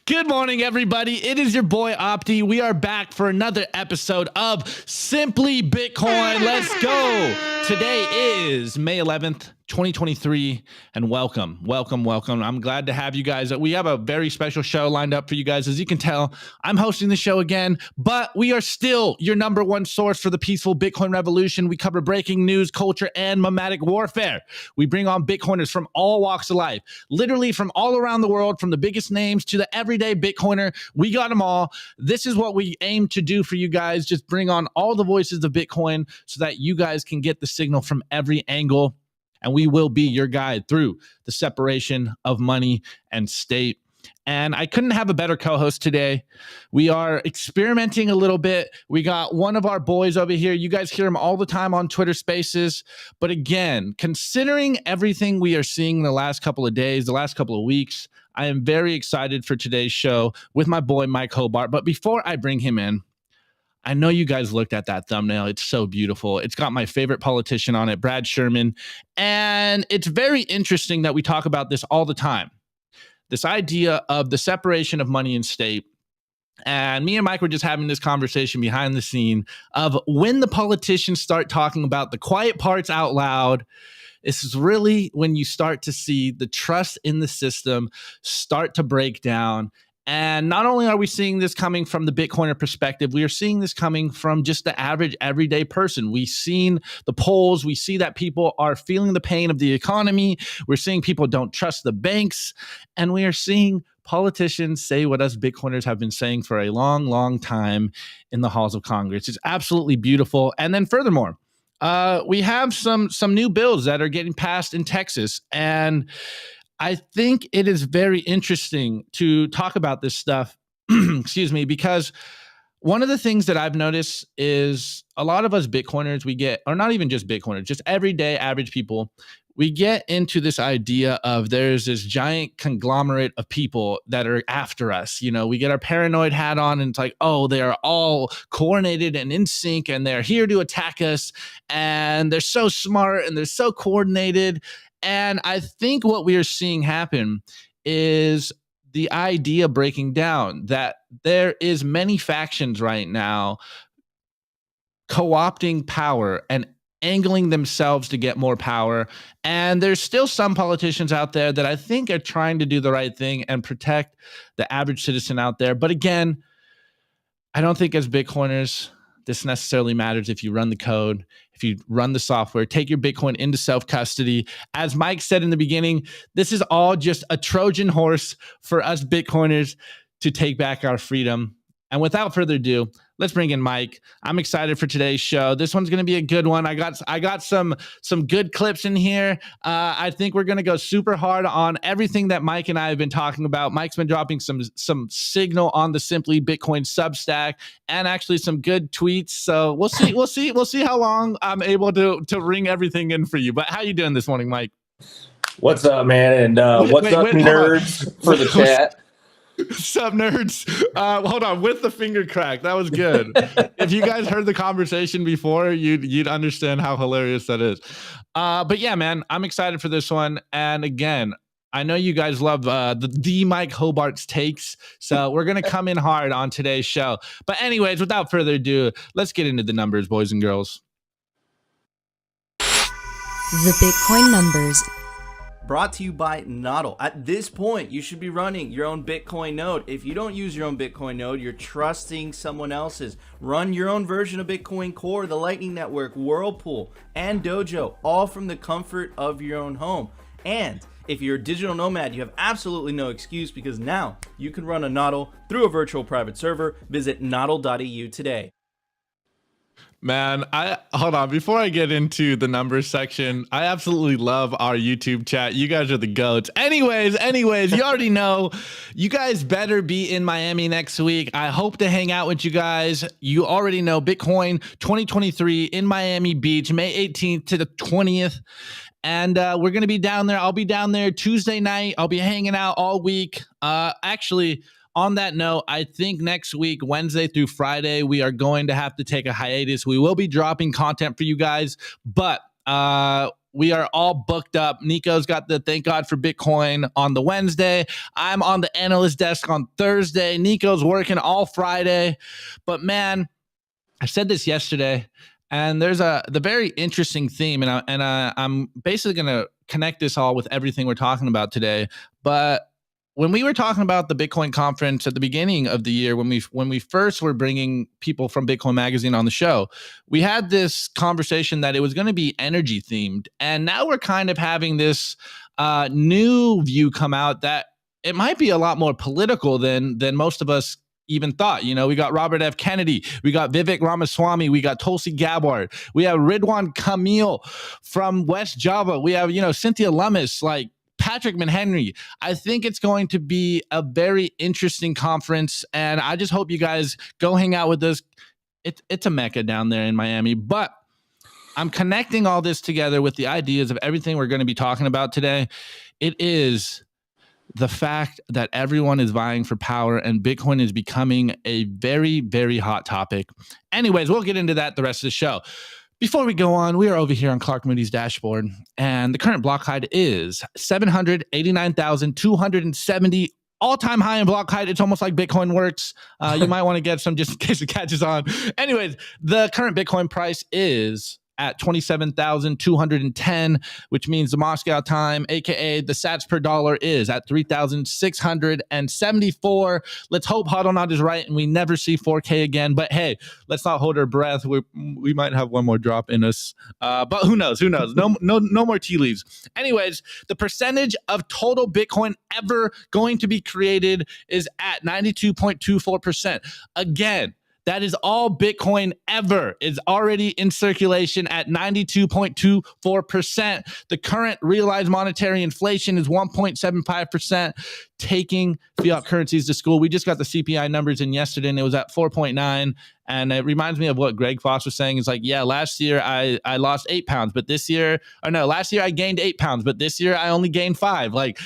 Good morning, everybody. It is your boy Opti. We are back for another episode of Simply Bitcoin. Let's go. Today is May 11th, 2023, and welcome. I'm glad to have you guys. We have a very special show lined up for you guys. As you can tell, I'm hosting the show again, but we are still your number one source for the peaceful Bitcoin revolution. We cover breaking news, culture, and mimetic warfare. We bring on Bitcoiners from all walks of life, literally from all around the world, from the biggest names to the everyday Bitcoiner. We got them all. This is what we aim to do for you guys. Just bring on all the voices of Bitcoin so that you guys can get the signal from every angle. And we will be your guide through the separation of money and state. And I couldn't have a better co-host today. We are experimenting a little bit. We got one of our boys over here. You guys hear him all the time on Twitter Spaces. But again, considering everything we are seeing the last couple of days, the last couple of weeks, I am very excited for today's show with my boy, Mike Hobart. But before I bring him in, I know you guys looked at that thumbnail. It's so beautiful. It's got my favorite politician on it, Brad Sherman. And it's very interesting that we talk about this all the time. This idea of the separation of money and state. And me and Mike were just having this conversation behind the scene of when the politicians start talking about the quiet parts out loud. This is really when you start to see the trust in the system start to break down. And not only are we seeing this coming from the Bitcoiner perspective, we are seeing this coming from just the average everyday person. We've seen the polls. We see that people are feeling the pain of the economy. We're seeing people don't trust the banks. And we are seeing politicians say what us Bitcoiners have been saying for a long, long time in the halls of Congress. It's absolutely beautiful. And then furthermore, we have some new bills that are getting passed in Texas. And I think it is very interesting to talk about this stuff, excuse me, because one of the things that I've noticed is a lot of us Bitcoiners, we get, or not even just Bitcoiners, just everyday average people, we get into this idea of there's this giant conglomerate of people that are after us. You know, we get our paranoid hat on and it's like, oh, they are all coordinated and in sync and they're here to attack us and they're so smart and they're so coordinated. And I think what we are seeing happen is the idea breaking down that there is many factions right now co-opting power and angling themselves to get more power. And there's still some politicians out there that I think are trying to do the right thing and protect the average citizen out there. But again, I don't think as Bitcoiners, this necessarily matters if you run the code, if you run the software, take your Bitcoin into self-custody. As Mike said in the beginning, this is all just a Trojan horse for us Bitcoiners to take back our freedom. And without further ado, let's bring in Mike. I'm excited for today's show. This one's going to be a good one. I got some good clips in here. I think we're going to go super hard on everything that Mike and I have been talking about. Mike's been dropping some signal on the Simply Bitcoin Substack and actually some good tweets. So we'll see how long I'm able to ring everything in for you. But how you doing this morning, Mike? What's up, man? And what's up, nerds, for the chat? What's up, nerds? Hold on, with the finger crack. That was good. If you guys heard the conversation before, you'd understand how hilarious that is. But yeah, man, I'm excited for this one. And again, I know you guys love the Mike Hobart's takes, so we're going to come in hard on today's show. But anyways, without further ado, let's get into the numbers, boys and girls. The Bitcoin numbers. Brought to you by Nodl. At this point, you should be running your own Bitcoin node. If you don't use your own Bitcoin node, you're trusting someone else's. Run your own version of Bitcoin Core, the Lightning Network, Whirlpool, and Dojo, all from the comfort of your own home. And if you're a digital nomad, you have absolutely no excuse because now you can run a Nodl through a virtual private server. Visit nodl.eu today. Man, hold on. Before I get into the numbers section, I absolutely love our YouTube chat. You guys are the goats. Anyways, you already know. You guys better be in Miami next week. I hope to hang out with you guys. You already know Bitcoin 2023 in Miami Beach, May 18th to the 20th. And we're going to be down there. I'll be down there Tuesday night. I'll be hanging out all week. Actually, on that note, I think next week, Wednesday through Friday, we are going to have to take a hiatus. We will be dropping content for you guys, but we are all booked up. Nico's got the Thank God for Bitcoin on the Wednesday. I'm on the analyst desk on Thursday. Nico's working all Friday. But man, I said this yesterday, and there's the very interesting theme, and I'm basically going to connect this all with everything we're talking about today. But when we were talking about the Bitcoin conference at the beginning of the year, when we first were bringing people from Bitcoin Magazine on the show, we had this conversation that it was going to be energy themed, and now we're kind of having this new view come out that it might be a lot more political than most of us even thought. You know, we got Robert F. Kennedy, we got Vivek Ramaswamy, we got Tulsi Gabbard, we have Ridwan Kamil from West Java, we have, Cynthia Lummis, like Patrick McHenry. I think it's going to be a very interesting conference, and I just hope you guys go hang out with us. It's a mecca down there in Miami, but I'm connecting all this together with the ideas of everything we're going to be talking about today. It is the fact that everyone is vying for power and Bitcoin is becoming a very, very hot topic. Anyways, we'll get into that the rest of the show. Before we go on, we are over here on Clark Moody's dashboard, and the current block height is 789,270, all-time high in block height. It's almost like Bitcoin works. You might want to get some just in case it catches on. Anyways, the current Bitcoin price is at 27,210, which means the Moscow time, aka the sats per dollar, is at 3,674. Let's hope HODL not is right and we never see 4K again. But hey, let's not hold our breath. We might have one more drop in us. But who knows? Who knows? No more tea leaves. Anyways, the percentage of total Bitcoin ever going to be created is at 92.24%. Again, that is all Bitcoin ever is already in circulation at 92.24%. The current realized monetary inflation is 1.75%, taking fiat currencies to school. We just got the CPI numbers in yesterday, and it was at 4.9. And it reminds me of what Greg Foss was saying. It's like, yeah, last year I lost 8 pounds, but this year, last year I gained 8 pounds, but this year I only gained 5. Like,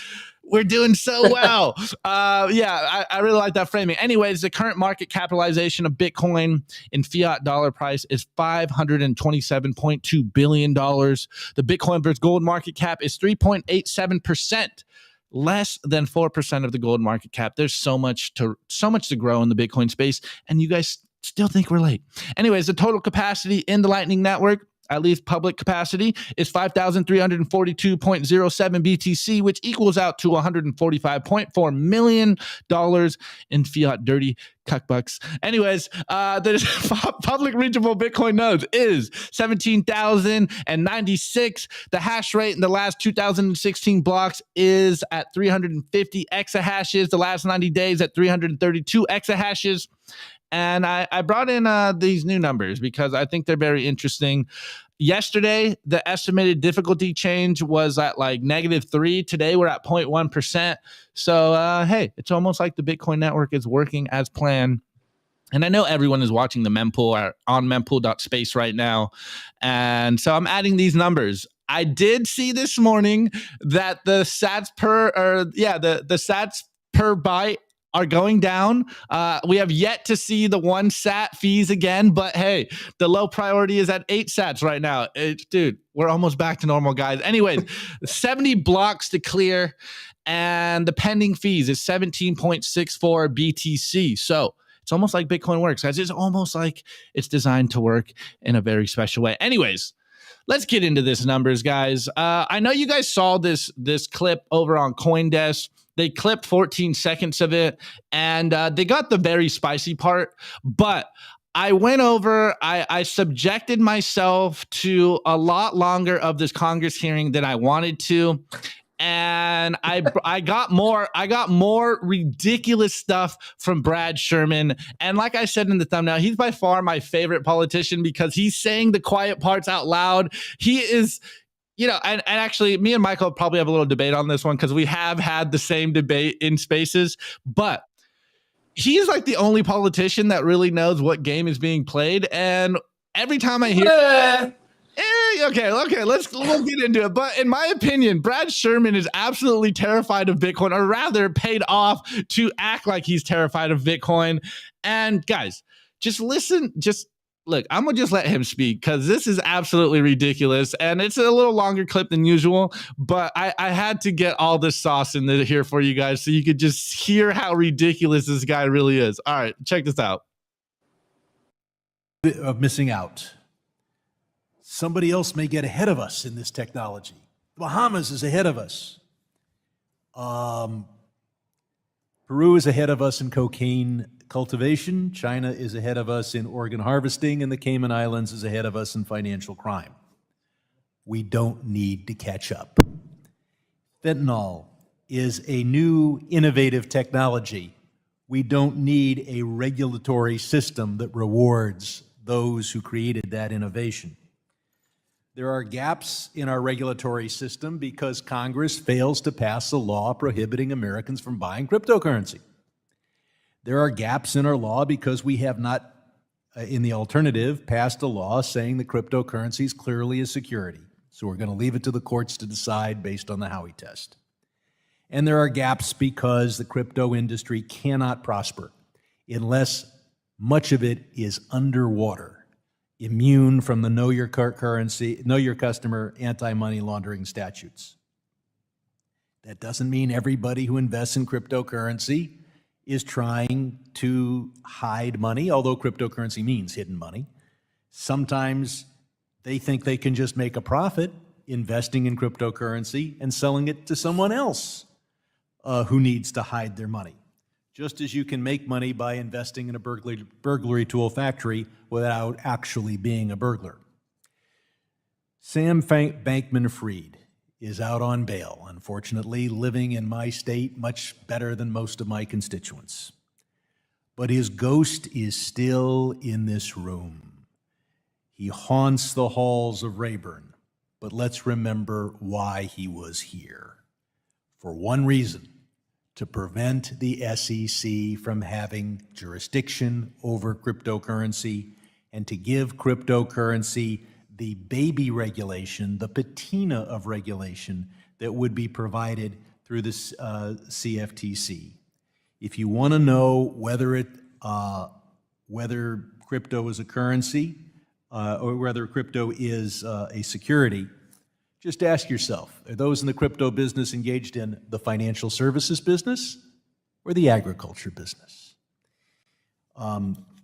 we're doing so well. I really like that framing. Anyways, the current market capitalization of Bitcoin in fiat dollar price is $527.2 billion. The Bitcoin versus gold market cap is 3.87%, less than 4% of the gold market cap. There's so much to grow in the Bitcoin space, and you guys still think we're late. Anyways, the total capacity in the Lightning Network, at least public capacity, is 5,342.07 BTC, which equals out to $145.4 million in fiat dirty cuckbucks. Anyways, the public reachable Bitcoin nodes is 17,096. The hash rate in the last 2016 blocks is at 350 exahashes. The last 90 days at 332 exahashes. And I brought in these new numbers because I think they're very interesting. Yesterday, the estimated difficulty change was at like -3. Today, we're at 0.1%. So, hey, it's almost like the Bitcoin network is working as planned. And I know everyone is watching the mempool on mempool.space right now. And so I'm adding these numbers. I did see this morning that the sats per byte are going down. We have yet to see the 1 sat fees again, but hey, the low priority is at 8 sats right now. Dude, we're almost back to normal, guys. Anyways, 70 blocks to clear, and the pending fees is 17.64 BTC. So it's almost like Bitcoin works, guys. It's almost like it's designed to work in a very special way. Anyways, let's get into this numbers, guys. I know you guys saw this clip over on CoinDesk. They clipped 14 seconds of it, and they got the very spicy part. But I went over, I subjected myself to a lot longer of this Congress hearing than I wanted to. And I got more ridiculous stuff from Brad Sherman. And like I said in the thumbnail, he's by far my favorite politician because he's saying the quiet parts out loud. He is, and actually me and Michael probably have a little debate on this one because we have had the same debate in spaces, but he's like the only politician that really knows what game is being played. And every time I hear okay, we'll get into it. But in my opinion, Brad Sherman is absolutely terrified of Bitcoin, or rather paid off to act like he's terrified of Bitcoin. And guys, just listen, just look, I'm gonna just let him speak because this is absolutely ridiculous, and it's a little longer clip than usual. But I had to get all this sauce in here for you guys so you could just hear how ridiculous this guy really is. All right, check this out. Of missing out. Somebody else may get ahead of us in this technology. The Bahamas is ahead of us. Peru is ahead of us in cocaine cultivation. China is ahead of us in organ harvesting, and the Cayman Islands is ahead of us in financial crime. We don't need to catch up. Fentanyl is a new innovative technology. We don't need a regulatory system that rewards those who created that innovation. There are gaps in our regulatory system because Congress fails to pass a law prohibiting Americans from buying cryptocurrency. There are gaps in our law because we have not, in the alternative, passed a law saying that cryptocurrency is clearly a security. So we're going to leave it to the courts to decide based on the Howey test. And there are gaps because the crypto industry cannot prosper unless much of it is underwater, immune from the know your customer, anti-money laundering statutes. That doesn't mean everybody who invests in cryptocurrency is trying to hide money, although cryptocurrency means hidden money. Sometimes they think they can just make a profit investing in cryptocurrency and selling it to someone else who needs to hide their money. Just as you can make money by investing in a burglary tool factory without actually being a burglar. Sam Bankman-Fried is out on bail, unfortunately, living in my state much better than most of my constituents. But his ghost is still in this room. He haunts the halls of Rayburn, but let's remember why he was here. For one reason, to prevent the SEC from having jurisdiction over cryptocurrency and to give cryptocurrency the baby regulation, the patina of regulation that would be provided through the CFTC. If you want to know whether crypto is a currency or whether crypto is a security, just ask yourself, are those in the crypto business engaged in the financial services business or the agriculture business?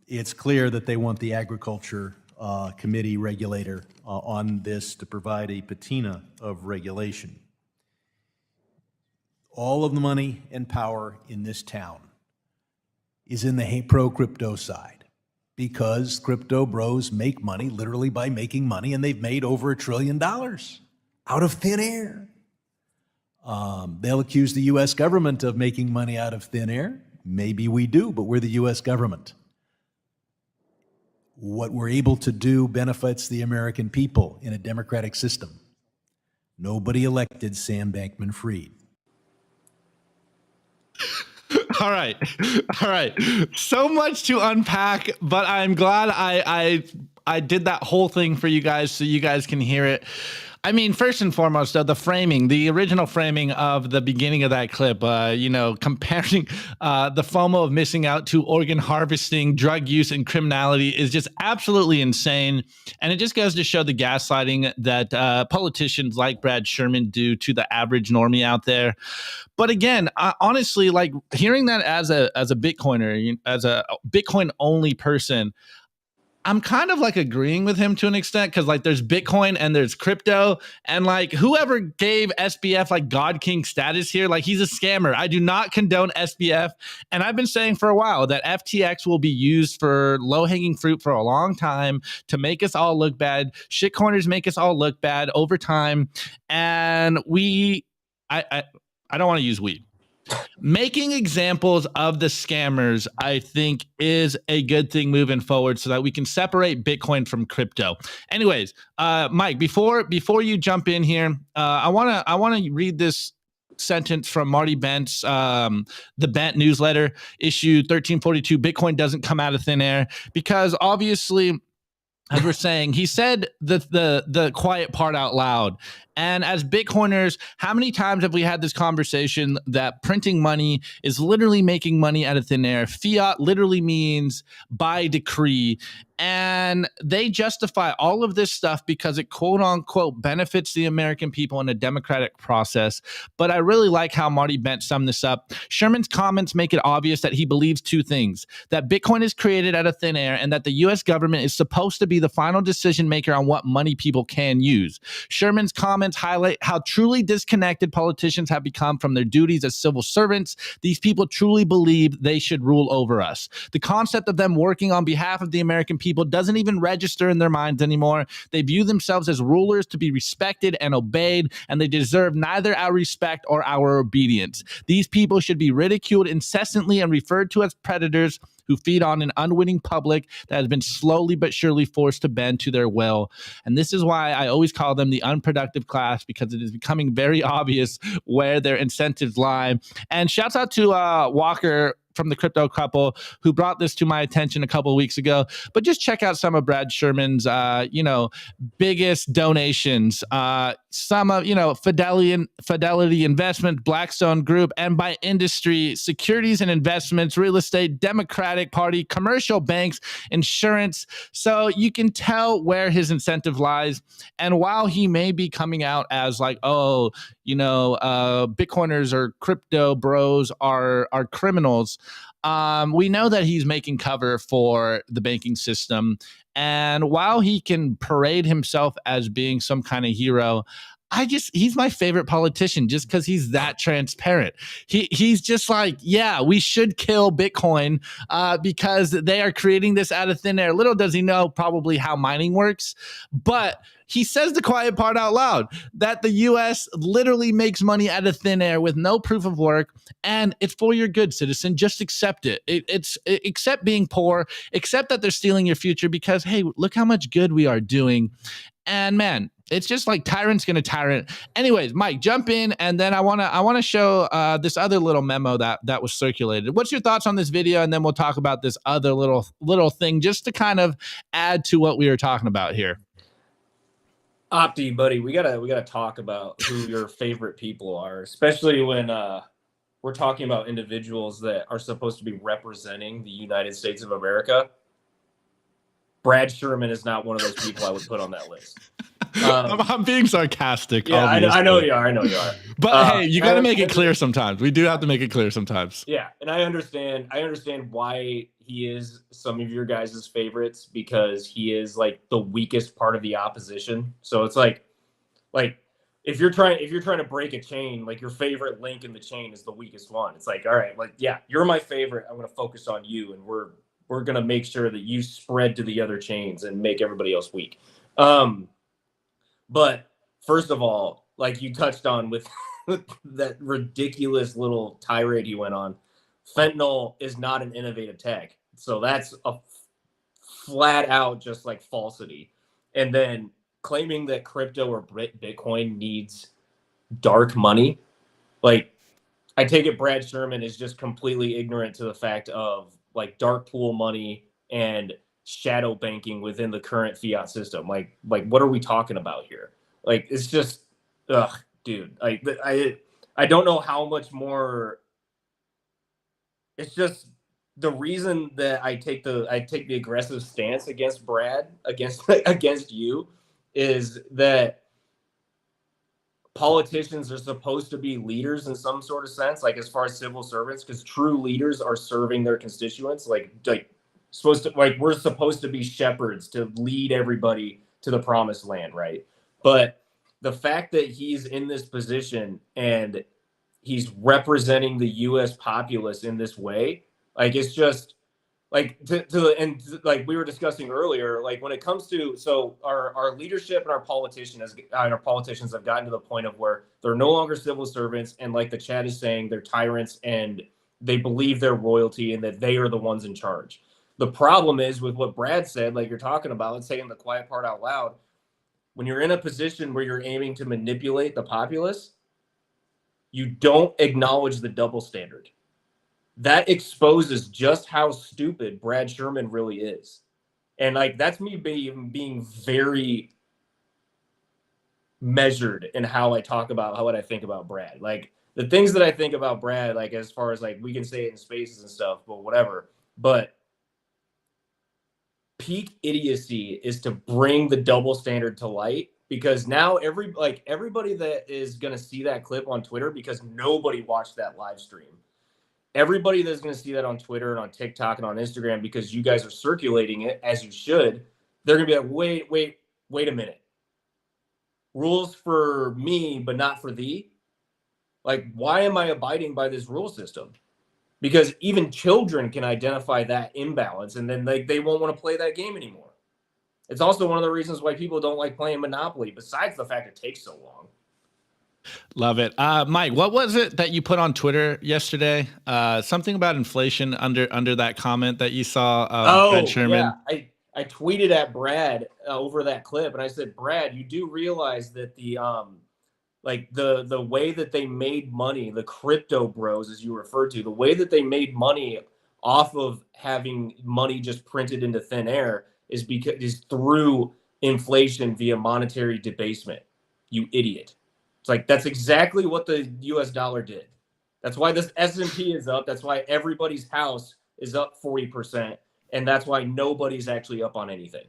It's clear that they want the agriculture committee regulator on this to provide a patina of regulation. All of the money and power in this town is in the pro-crypto side because crypto bros make money literally by making money, and they've made over $1 trillion out of thin air. They'll accuse the U.S. government of making money out of thin air. Maybe we do, but we're the U.S. government. What we're able to do benefits the American people in a democratic system. Nobody elected Sam Bankman-Fried. All right. So much to unpack, but I'm glad I did that whole thing for you guys so you guys can hear it. I mean, first and foremost, the framing, the original framing of the beginning of that clip, comparing the FOMO of missing out to organ harvesting, drug use, and criminality is just absolutely insane. And it just goes to show the gaslighting that politicians like Brad Sherman do to the average normie out there. But again, honestly, like hearing that as a Bitcoiner, as a Bitcoin only person, I'm kind of like agreeing with him to an extent because like there's Bitcoin and there's crypto, and like whoever gave SBF like God King status here, like he's a scammer. I do not condone SBF, and I've been saying for a while that FTX will be used for low-hanging fruit for a long time to make us all look bad. Shitcoiners make us all look bad over time, and I don't want to use weed. Making examples of the scammers, I think, is a good thing moving forward so that we can separate Bitcoin from crypto. Anyways, Mike, before you jump in here, I want to read this sentence from Marty Bent's the Bent newsletter, issue 1342. Bitcoin doesn't come out of thin air, because obviously as we're saying, he said the quiet part out loud. And as Bitcoiners, how many times have we had this conversation that printing money is literally making money out of thin air? Fiat literally means by decree. And they justify all of this stuff because it quote unquote benefits the American people in a democratic process. But I really like how Marty Bent summed this up. Sherman's comments make it obvious that he believes two things: that Bitcoin is created out of thin air and that the US government is supposed to be the final decision maker on what money people can use. Sherman's comments highlight how truly disconnected politicians have become from their duties as civil servants. These people truly believe they should rule over us. The concept of them working on behalf of the American people doesn't even register in their minds anymore. They view themselves as rulers to be respected and obeyed, and they deserve neither our respect or our obedience. These people should be ridiculed incessantly and referred to as predators who feed on an unwitting public that has been slowly but surely forced to bend to their will. And this is why I always call them the unproductive class, because it is becoming very obvious where their incentives lie. And shouts out to Walker from the Crypto Couple, who brought this to my attention a couple of weeks ago. But just check out some of Brad Sherman's, biggest donations. Some of, Fidelity Investment, Blackstone Group, and by industry, securities and investments, real estate, Democratic Party, commercial banks, insurance. So you can tell where his incentive lies. And while he may be coming out as like, Bitcoiners or crypto bros are criminals, we know that he's making cover for the banking system. And while he can parade himself as being some kind of hero, he's my favorite politician just because he's that transparent. He's just like, yeah, we should kill Bitcoin because they are creating this out of thin air. Little does he know probably how mining works, but he says the quiet part out loud, that the U.S. literally makes money out of thin air with no proof of work, and it's for your good, citizen. Just accept it. Accept being poor, accept that they're stealing your future, because, hey, look how much good we are doing. And man, it's just like tyrant's gonna tyrant. Anyways, Mike, jump in, and then I wanna show this other little memo that was circulated. What's your thoughts on this video? And then we'll talk about this other little thing just to kind of add to what we were talking about here. Opti, buddy, we gotta talk about who your favorite people are, especially when we're talking about individuals that are supposed to be representing the United States of America. Brad Sherman is not one of those people I would put on that list. I'm being sarcastic. Yeah, I know you are. But hey, you got to make it clear sometimes. We do have to make it clear sometimes. Yeah, and I understand why he is some of your guys' favorites, because he is like the weakest part of the opposition. So it's like if you're trying to break a chain, like your favorite link in the chain is the weakest one. It's like, all right, like, yeah, you're my favorite. I'm going to focus on you, and we're going to make sure that you spread to the other chains and make everybody else weak. But first of all, like you touched on with that ridiculous little tirade he went on, fentanyl is not an innovative tech. So that's a flat out just like falsity. And then claiming that crypto or Bitcoin needs dark money. Like, I take it Brad Sherman is just completely ignorant to the fact of like dark pool money and shadow banking within the current fiat system. Like what are we talking about here? Like, it's just, dude, I don't know how much more. It's just the reason that I take the aggressive stance against Brad, against you, is that politicians are supposed to be leaders in some sort of sense, like as far as civil servants, because true leaders are serving their constituents. We're supposed to be shepherds to lead everybody to the promised land, right? But the fact that he's in this position and he's representing the U.S. populace in this way, like, it's just like like we were discussing earlier, like when it comes to, so our leadership and our politicians have gotten to the point of where they're no longer civil servants, and like the chat is saying, they're tyrants and they believe they're royalty and that they are the ones in charge. The problem is with what Brad said, like you're talking about, let's saying the quiet part out loud, when you're in a position where you're aiming to manipulate the populace, you don't acknowledge the double standard. That exposes just how stupid Brad Sherman really is. And like that's me being very measured in how I talk about what I think about Brad. Like the things that I think about Brad, like as far as like we can say it in spaces and stuff, but whatever. But peak idiocy is to bring the double standard to light, because now everybody that is going to see that clip on Twitter, because nobody watched that live stream. Everybody that's going to see that on Twitter and on TikTok and on Instagram, because you guys are circulating it as you should, they're going to be like, wait a minute. Rules for me, but not for thee? Like, why am I abiding by this rule system? Because even children can identify that imbalance, and then they won't want to play that game anymore. It's also one of the reasons why people don't like playing Monopoly, besides the fact it takes so long. Love it. Mike, what was it that you put on Twitter yesterday? Something about inflation under that comment that you saw. Brad Sherman. Yeah. I tweeted at Brad over that clip, and I said, Brad, you do realize that the way that they made money, the crypto bros, as you referred to, the way that they made money off of having money just printed into thin air is through inflation via monetary debasement. You idiot. It's like, that's exactly what the US dollar did. That's why this S&P is up. That's why everybody's house is up 40%. And that's why nobody's actually up on anything.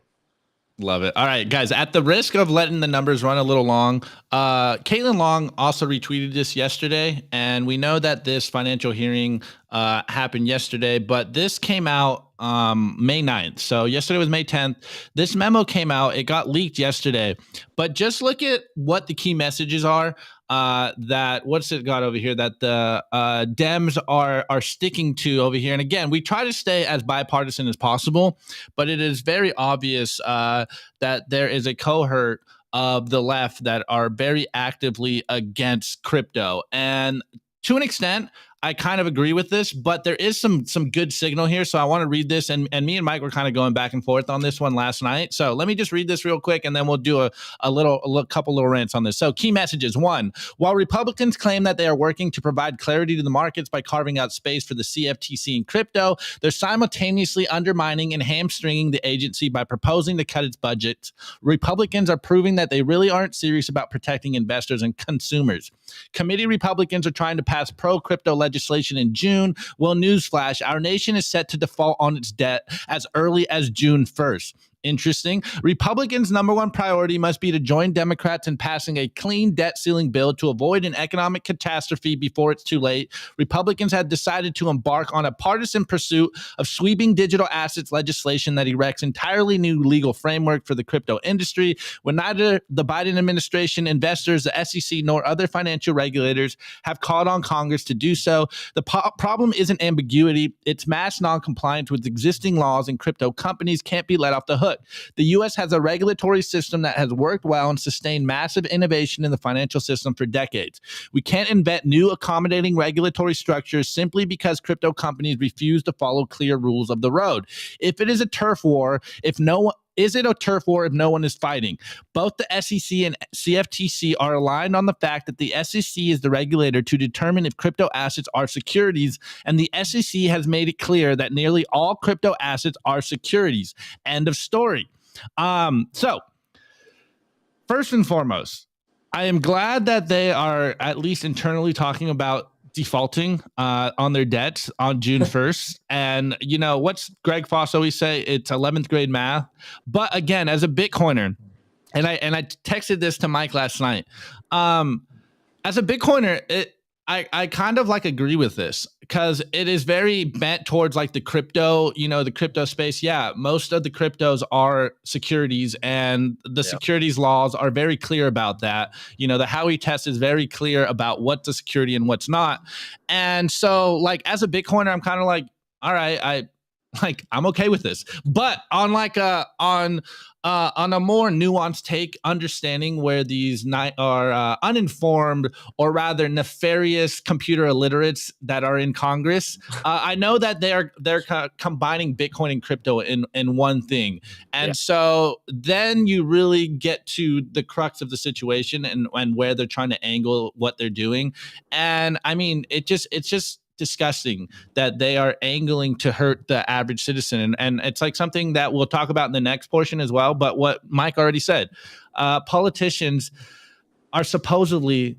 Love it. All right, guys, at the risk of letting the numbers run a little long, Caitlin Long also retweeted this yesterday. And we know that this financial hearing happened yesterday, but this came out May 9th. So yesterday was May 10th. This memo came out. It got leaked yesterday. But just look at what the key messages are. That what's it got over here that the Dems are sticking to over here. And again, we try to stay as bipartisan as possible, but it is very obvious that there is a cohort of the left that are very actively against crypto. And to an extent, I kind of agree with this, but there is some good signal here. So I want to read this. And me and Mike were kind of going back and forth on this one last night. So let me just read this real quick, and then we'll do a couple little rants on this. So key messages. 1, while Republicans claim that they are working to provide clarity to the markets by carving out space for the CFTC and crypto, they're simultaneously undermining and hamstringing the agency by proposing to cut its budget. Republicans are proving that they really aren't serious about protecting investors and consumers. Committee Republicans are trying to pass pro-crypto legislation in June. Well, newsflash, our nation is set to default on its debt as early as June 1st. Interesting. Republicans' number one priority must be to join Democrats in passing a clean debt ceiling bill to avoid an economic catastrophe before it's too late. Republicans have decided to embark on a partisan pursuit of sweeping digital assets legislation that erects entirely new legal framework for the crypto industry, when neither the Biden administration, investors, the SEC, nor other financial regulators have called on Congress to do so. The problem isn't ambiguity. It's mass noncompliance with existing laws, and crypto companies can't be let off the hook. The U.S. has a regulatory system that has worked well and sustained massive innovation in the financial system for decades. We can't invent new accommodating regulatory structures simply because crypto companies refuse to follow clear rules of the road. If it is a turf war, is it a turf war if no one is fighting? Both the SEC and CFTC are aligned on the fact that the SEC is the regulator to determine if crypto assets are securities, and the SEC has made it clear that nearly all crypto assets are securities. End of story. So, first and foremost, I am glad that they are at least internally talking about defaulting on their debts on June 1st. And, you know, what's Greg Foss always say? It's 11th grade math. But again, as a Bitcoiner, and I texted this to Mike last night, as a Bitcoiner, I kind of like agree with this, because it is very bent towards like the crypto, the crypto space. Yeah, most of the cryptos are securities, and the securities laws are very clear about that. The Howey test is very clear about what's a security and what's not. And so like as a Bitcoiner, I'm kind of like, all right, I'm okay with this. But on a more nuanced take, understanding where these are uninformed, or rather nefarious computer illiterates that are in Congress, I know that they're combining Bitcoin and crypto in one thing. And so then you really get to the crux of the situation and where they're trying to angle what they're doing. And I mean, it's just disgusting that they are angling to hurt the average citizen. And it's like something that we'll talk about in the next portion as well. But what Mike already said, politicians are supposedly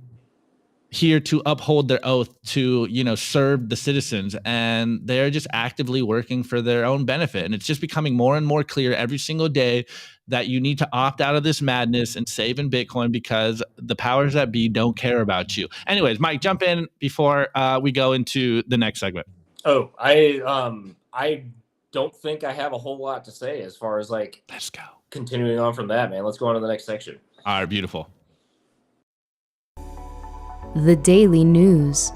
here to uphold their oath to, serve the citizens, and they're just actively working for their own benefit. And it's just becoming more and more clear every single day that you need to opt out of this madness and save in Bitcoin because the powers that be don't care about you. Anyways, Mike, jump in before we go into the next segment. Oh, I don't think I have a whole lot to say as far as let's go. Continuing on from that, man. Let's go on to the next section. All right, beautiful. The Daily News.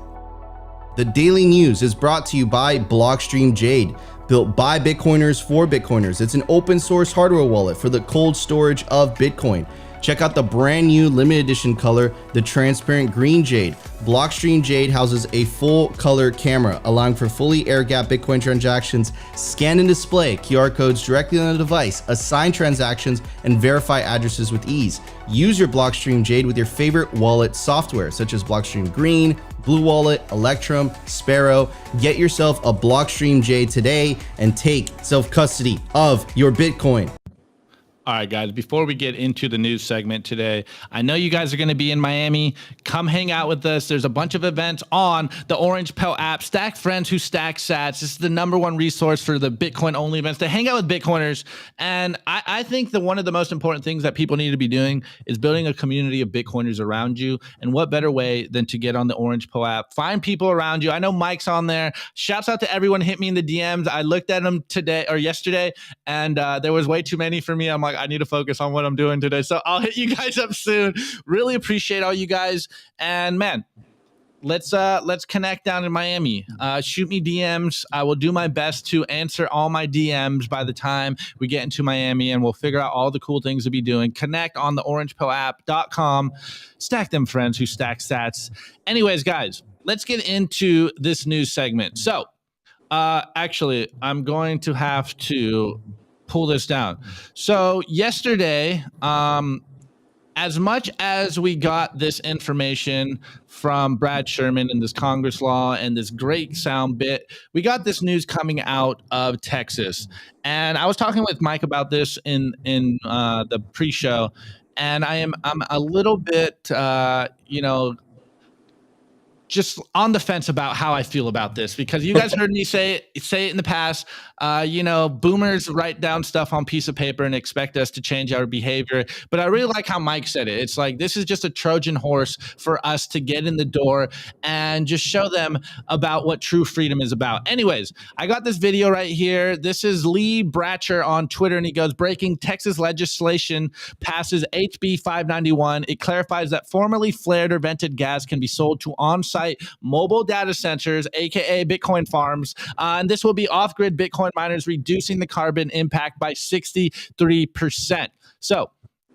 The Daily News is brought to you by Blockstream Jade, built by Bitcoiners for Bitcoiners. It's an open source hardware wallet for the cold storage of Bitcoin. Check out the brand new limited edition color, the transparent green Jade. Blockstream Jade houses a full color camera, allowing for fully air-gapped Bitcoin transactions, scan and display QR codes directly on the device, assign transactions, and verify addresses with ease. Use your Blockstream Jade with your favorite wallet software, such as Blockstream Green, Blue Wallet, Electrum, Sparrow. Get yourself a Blockstream Jade today and take self-custody of your Bitcoin. All right, guys, before we get into the news segment today, I know you guys are going to be in Miami. Come hang out with us. There's a bunch of events on the Orange Pill app. Stack Friends Who Stack Sats. This is the #1 resource for the Bitcoin-only events to hang out with Bitcoiners. And I think that one of the most important things that people need to be doing is building a community of Bitcoiners around you. And what better way than to get on the Orange Pill app? Find people around you. I know Mike's on there. Shouts out to everyone hit me in the DMs. I looked at them today or yesterday, and there was way too many for me. I'm like, I need to focus on what I'm doing today. So I'll hit you guys up soon. Really appreciate all you guys. And man, let's connect down in Miami. Shoot me DMs. I will do my best to answer all my DMs by the time we get into Miami, and we'll figure out all the cool things to be doing. Connect on the orangepilla.com. Stack them friends who stack sats. Anyways, guys, let's get into this news segment. So actually, I'm going to have to pull this down. So yesterday, as much as we got this information from Brad Sherman and this Congress law and this great sound bit, we got this news coming out of Texas. And I was talking with Mike about this in the pre-show, and I'm a little bit, just on the fence about how I feel about this, because you guys heard me say it in the past. Boomers write down stuff on piece of paper and expect us to change our behavior. But I really like how Mike said it. It's like, this is just a Trojan horse for us to get in the door and just show them about what true freedom is about. Anyways, I got this video right here. This is Lee Bratcher on Twitter, and he goes, breaking Texas legislation passes HB 591. It clarifies that formerly flared or vented gas can be sold to on-site mobile data centers, aka Bitcoin farms, and this will be off-grid Bitcoin miners, reducing the carbon impact by 63%. So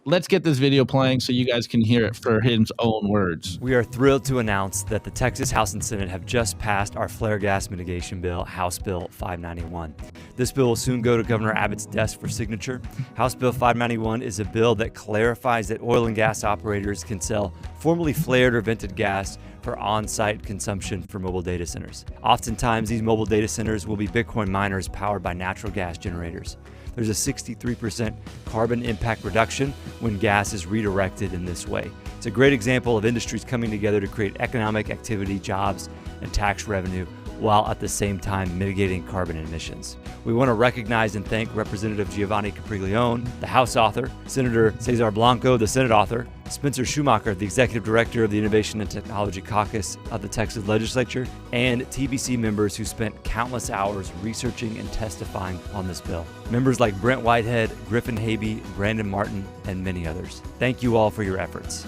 let's get this video playing so you guys can hear it for his own words. We are thrilled to announce that the Texas House and Senate have just passed our flare gas mitigation bill, House Bill 591. This bill will soon go to Governor Abbott's desk for signature. House Bill 591 is a bill that clarifies that oil and gas operators can sell formerly flared or vented gas for on-site consumption for mobile data centers. Oftentimes, these mobile data centers will be Bitcoin miners powered by natural gas generators. There's a 63% carbon impact reduction when gas is redirected in this way. It's a great example of industries coming together to create economic activity, jobs, and tax revenue, while at the same time mitigating carbon emissions. We want to recognize and thank Representative Giovanni Capriglione, the House author, Senator Cesar Blanco, the Senate author, Spencer Schumacher, the Executive Director of the Innovation and Technology Caucus of the Texas Legislature, and TBC members who spent countless hours researching and testifying on this bill. Members like Brent Whitehead, Griffin Habe, Brandon Martin, and many others. Thank you all for your efforts.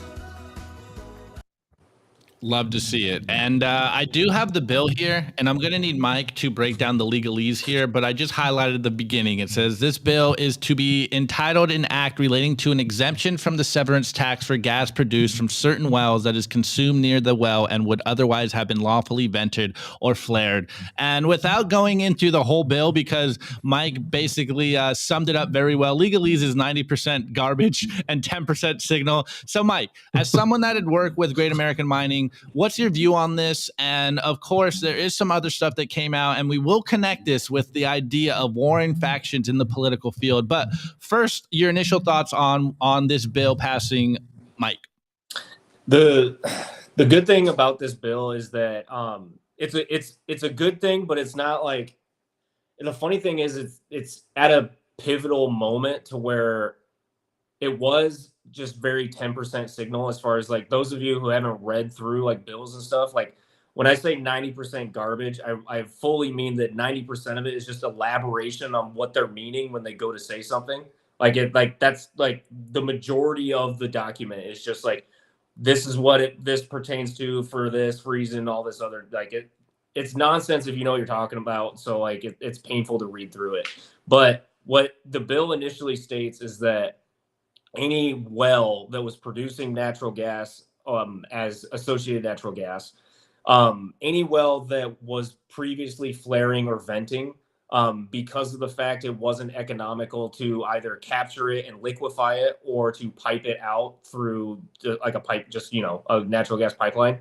Love to see it. And I do have the bill here, and I'm going to need Mike to break down the legalese here, but I just highlighted the beginning. It says this bill is to be entitled an act relating to an exemption from the severance tax for gas produced from certain wells that is consumed near the well and would otherwise have been lawfully vented or flared. And without going into the whole bill, because Mike basically summed it up very well, legalese is 90% garbage and 10% signal. So Mike, as someone that had worked with Great American Mining, what's your view on this? And of course, there is some other stuff that came out, and we will connect this with the idea of warring factions in the political field. But first, your initial thoughts on this bill passing, Mike. The good thing about this bill is that it's a good thing, but it's not like, the funny thing is it's at a pivotal moment to where it was just very 10% signal, as far as like those of you who haven't read through like bills and stuff. Like when I say 90% garbage, I fully mean that 90% of it is just elaboration on what they're meaning when they go to say something. That's like the majority of the document is just like, this is what this pertains to for this reason, all this other, like it's nonsense if you know what you're talking about. So like it's painful to read through it. But what the bill initially states is that any well that was producing natural gas as associated natural gas, any well that was previously flaring or venting, because of the fact it wasn't economical to either capture it and liquefy it or to pipe it out through like a pipe, just, a natural gas pipeline.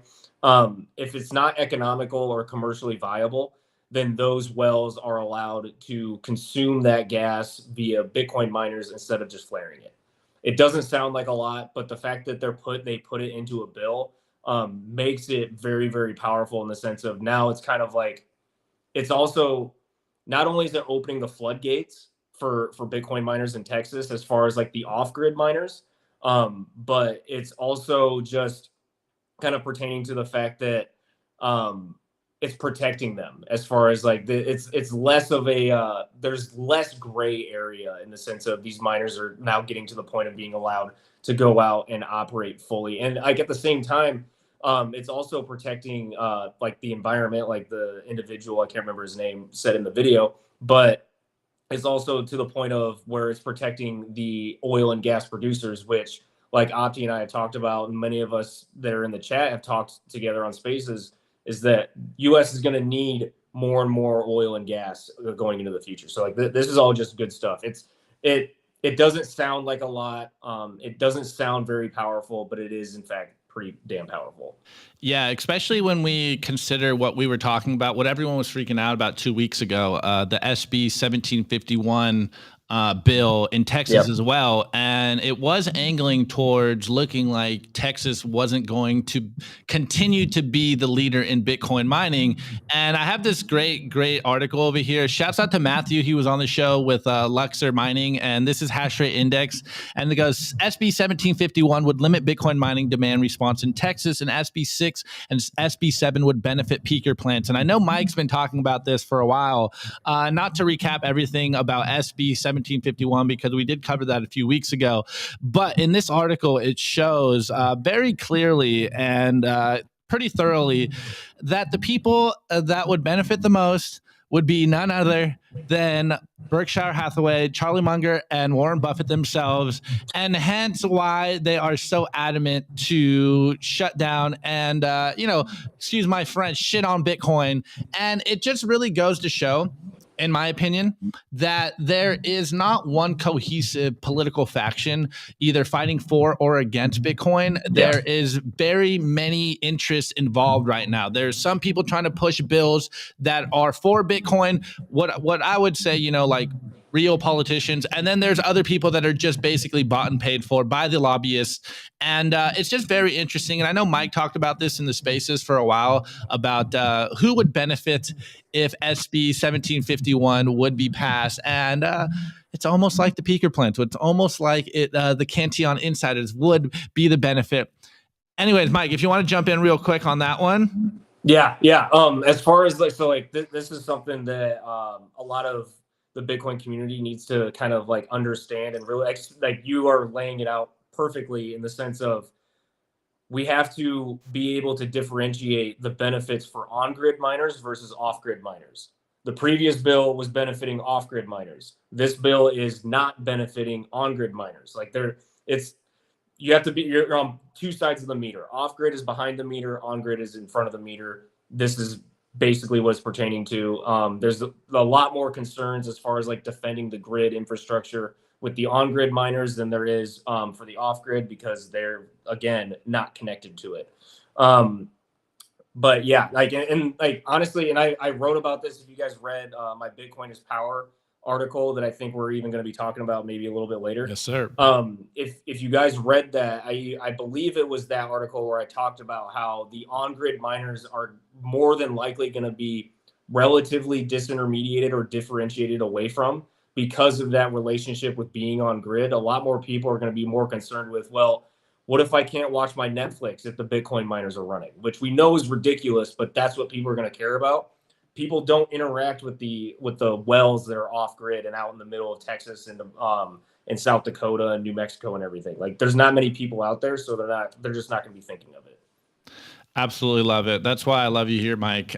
If it's not economical or commercially viable, then those wells are allowed to consume that gas via Bitcoin miners instead of just flaring it. It doesn't sound like a lot, but the fact that they put it into a bill makes it very, very powerful, in the sense of now it's kind of like, it's also, not only is it opening the floodgates for Bitcoin miners in Texas as far as like the off-grid miners, but it's also just kind of pertaining to the fact that it's protecting them, as far as like it's less of a there's less gray area, in the sense of these miners are now getting to the point of being allowed to go out and operate fully. And like at the same time, it's also protecting like the environment, like the individual, I can't remember his name, said in the video, but it's also to the point of where it's protecting the oil and gas producers, which like Opti and I have talked about, and many of us that are in the chat have talked together on Spaces, is that U.S. is going to need more and more oil and gas going into the future. So like this is all just good stuff. It doesn't sound like a lot. It doesn't sound very powerful, but it is in fact pretty damn powerful. Yeah, especially when we consider what we were talking about, what everyone was freaking out about 2 weeks ago, the SB 1751 bill in Texas as well. And it was angling towards looking like Texas wasn't going to continue to be the leader in Bitcoin mining. And I have this great article over here. Shouts out to Matthew. He was on the show with Luxor Mining, and this is hash rate index. And it goes, SB 1751 would limit Bitcoin mining demand response in Texas, and SB 6 and SB 7 would benefit peaker plants. And I know Mike's been talking about this for a while. Not to recap everything about SB 1751, because we did cover that a few weeks ago. But in this article, it shows very clearly and pretty thoroughly that the people that would benefit the most would be none other than Berkshire Hathaway, Charlie Munger, and Warren Buffett themselves, and hence why they are so adamant to shut down and, excuse my French, shit on Bitcoin. And it just really goes to show, in my opinion, that there is not one cohesive political faction either fighting for or against Bitcoin. There is very many interests involved right now. There's some people trying to push bills that are for Bitcoin, what I would say, like real politicians. And then there's other people that are just basically bought and paid for by the lobbyists. And it's just very interesting. And I know Mike talked about this in the Spaces for a while about who would benefit if SB 1751 would be passed. And it's almost like the peaker plants. It's almost like the Cantillon insiders would be the benefit. Anyways, Mike, if you want to jump in real quick on that one. Yeah. As far as this is something that a lot of the Bitcoin community needs to kind of like understand, and really like you are laying it out perfectly, in the sense of we have to be able to differentiate the benefits for on-grid miners versus off-grid miners. The previous bill was benefiting off-grid miners. This bill is not benefiting on-grid miners. Like you're on two sides of the meter. Off-grid is behind the meter, on-grid is in front of the meter. This is basically what it's pertaining to. There's a lot more concerns as far as like defending the grid infrastructure with the on-grid miners than there is for the off-grid, because they're, again, not connected to it. But yeah, like, and like, honestly, and I wrote about this. If you guys read my Bitcoin is Power article that I think we're even going to be talking about maybe a little bit later. Yes, sir. If you guys read that, I believe it was that article where I talked about how the on-grid miners are more than likely going to be relatively disintermediated or differentiated away from, because of that relationship with being on grid. A lot more people are going to be more concerned with, well, what if I can't watch my Netflix if the Bitcoin miners are running, which we know is ridiculous, but that's what people are going to care about. People don't interact with the wells that are off grid and out in the middle of Texas and in South Dakota and New Mexico and everything. Like, there's not many people out there, so they're just not going to be thinking of it. Absolutely love it. That's why I love you here, Mike.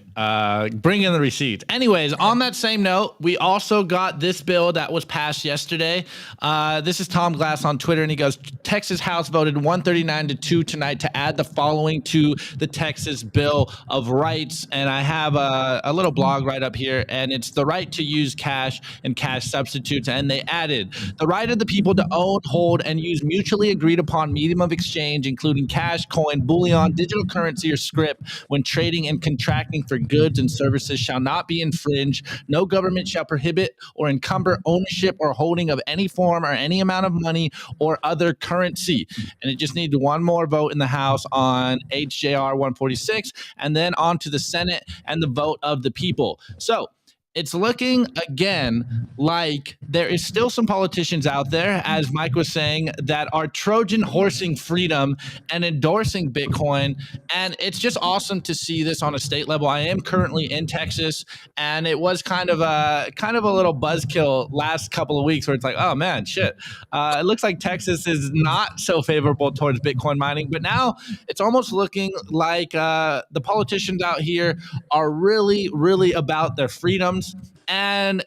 Bring in the receipts. Anyways, on that same note, we also got this bill that was passed yesterday. This is Tom Glass on Twitter, and he goes, Texas House voted 139-2 tonight to add the following to the Texas Bill of Rights. And I have a little blog right up here, and it's the right to use cash and cash substitutes. And they added the right of the people to own, hold, and use mutually agreed upon medium of exchange, including cash, coin, bullion, digital currency, or script when trading and contracting for goods and services shall not be infringed. No government shall prohibit or encumber ownership or holding of any form or any amount of money or other currency. And it just needs one more vote in the House on HJR 146, and then on to the Senate and the vote of the people. So it's looking again like there is still some politicians out there, as Mike was saying, that are Trojan horsing freedom and endorsing Bitcoin. And it's just awesome to see this on a state level. I am currently in Texas, and it was kind of a little buzzkill last couple of weeks where it's like, oh man, shit. It looks like Texas is not so favorable towards Bitcoin mining, but now it's almost looking like the politicians out here are really, really about their freedoms. And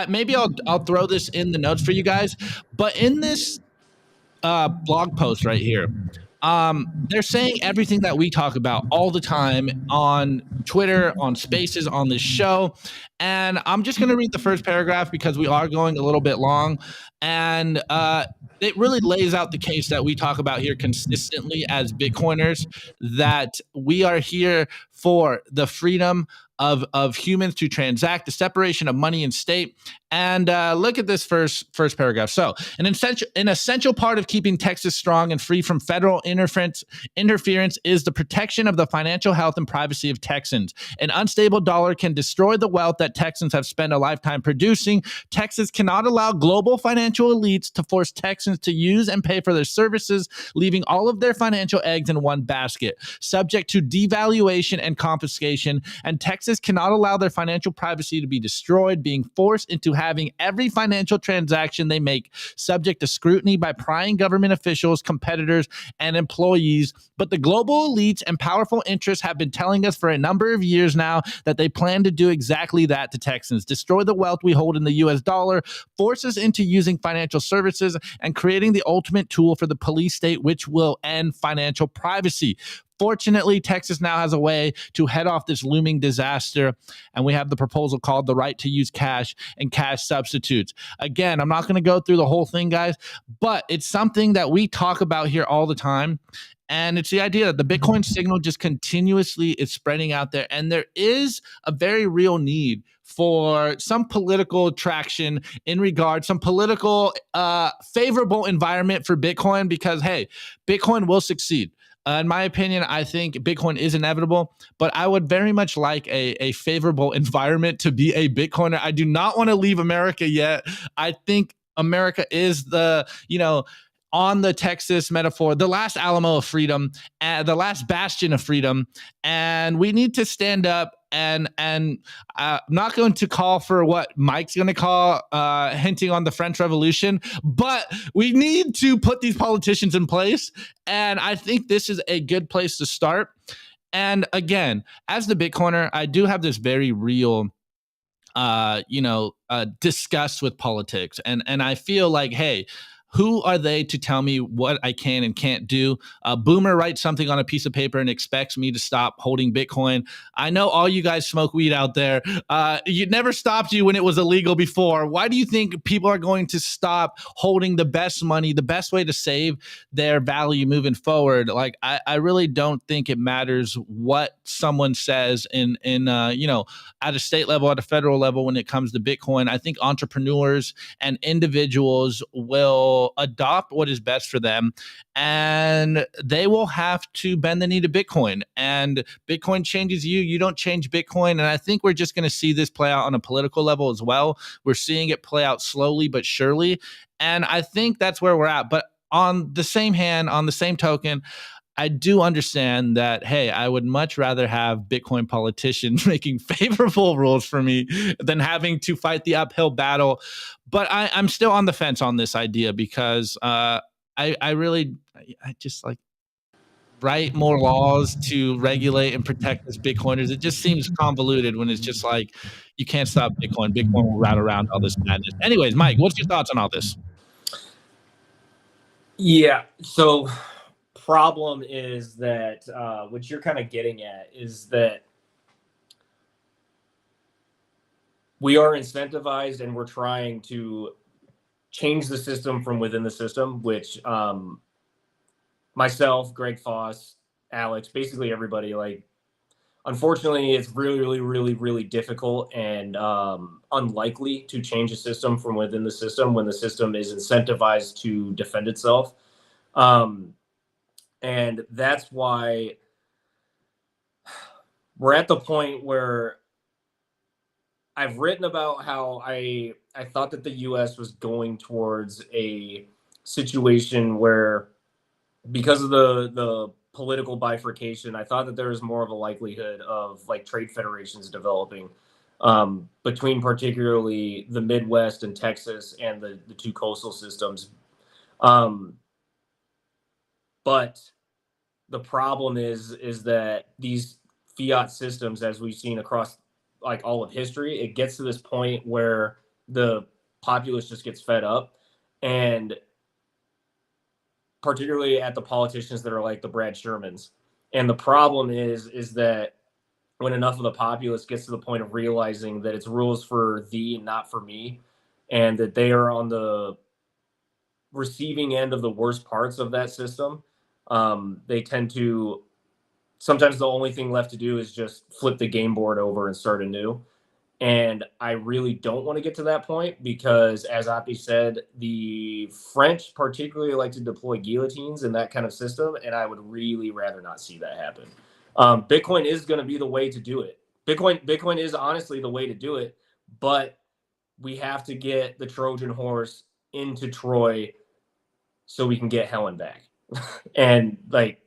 maybe I'll throw this in the notes for you guys, but in this blog post right here, they're saying everything that we talk about all the time on Twitter, on Spaces, on this show. And I'm just going to read the first paragraph because we are going a little bit long. And it really lays out the case that we talk about here consistently as Bitcoiners, that we are here for the freedom of humans to transact, the separation of money and state. And look at this first paragraph. So an essential part of keeping Texas strong and free from federal interference is the protection of the financial health and privacy of Texans. An unstable dollar can destroy the wealth that Texans have spent a lifetime producing. Texas cannot allow global financial elites to force Texans to use and pay for their services, leaving all of their financial eggs in one basket, subject to devaluation and confiscation. And Texas cannot allow their financial privacy to be destroyed, being forced into having every financial transaction they make subject to scrutiny by prying government officials, competitors, and employees. But the global elites and powerful interests have been telling us for a number of years now that they plan to do exactly that to Texans: destroy the wealth we hold in the US dollar, force us into using financial services, and creating the ultimate tool for the police state, which will end financial privacy. Fortunately, Texas now has a way to head off this looming disaster, and we have the proposal called the right to use cash and cash substitutes. Again, I'm not going to go through the whole thing, guys, but it's something that we talk about here all the time, and it's the idea that the Bitcoin signal just continuously is spreading out there, and there is a very real need for some political traction in regard, some political favorable environment for Bitcoin, because, hey, Bitcoin will succeed. In my opinion, I think Bitcoin is inevitable, but I would very much like a favorable environment to be a Bitcoiner. I do not want to leave America yet. I think America is on the Texas metaphor, the last Alamo of freedom, the last bastion of freedom, and we need to stand up. And I'm not going to call for what Mike's going to call hinting on the French Revolution, but we need to put these politicians in place. And I think this is a good place to start. And again, as the Bitcoiner, I do have this very real disgust with politics. And I feel like, hey, who are they to tell me what I can and can't do? Boomer writes something on a piece of paper and expects me to stop holding Bitcoin. I know all you guys smoke weed out there. It never stopped you when it was illegal before. Why do you think people are going to stop holding the best money, the best way to save their value moving forward? Like, I really don't think it matters what someone says in at a state level, at a federal level when it comes to Bitcoin. I think entrepreneurs and individuals will adopt what is best for them, and they will have to bend the knee to Bitcoin. And Bitcoin changes you. You don't change Bitcoin. And I think we're just going to see this play out on a political level as well. We're seeing it play out slowly but surely. And I think that's where we're at. But on the same hand, on the same token, I do understand that, hey, I would much rather have Bitcoin politicians making favorable rules for me than having to fight the uphill battle. But I'm still on the fence on this idea because I just like write more laws to regulate and protect us Bitcoiners. It just seems convoluted when it's just like, you can't stop Bitcoin. Bitcoin will route around all this madness. Anyways, Mike, what's your thoughts on all this? Yeah. So problem is that what you're kind of getting at is that we are incentivized and we're trying to change the system from within the system, which myself, Greg Foss, Alex, basically everybody, like, unfortunately, it's really, really, really, really difficult and unlikely to change a system from within the system when the system is incentivized to defend itself. And that's why we're at the point where I've written about how I thought that the US was going towards a situation where, because of the political bifurcation, I thought that there was more of a likelihood of like trade federations developing between particularly the Midwest and Texas and the two coastal systems. But the problem is that these fiat systems, as we've seen across like all of history, it gets to this point where the populace just gets fed up, and particularly at the politicians that are like the Brad Shermans. And the problem is that when enough of the populace gets to the point of realizing that it's rules for thee and not for me, and that they are on the receiving end of the worst parts of that system, they tend to, sometimes the only thing left to do is just flip the game board over and start anew. And I really don't want to get to that point because, as Api said, the French particularly like to deploy guillotines in that kind of system, and I would really rather not see that happen. Bitcoin is going to be the way to do it. Bitcoin is honestly the way to do it, but we have to get the Trojan horse into Troy so we can get Helen back. And like,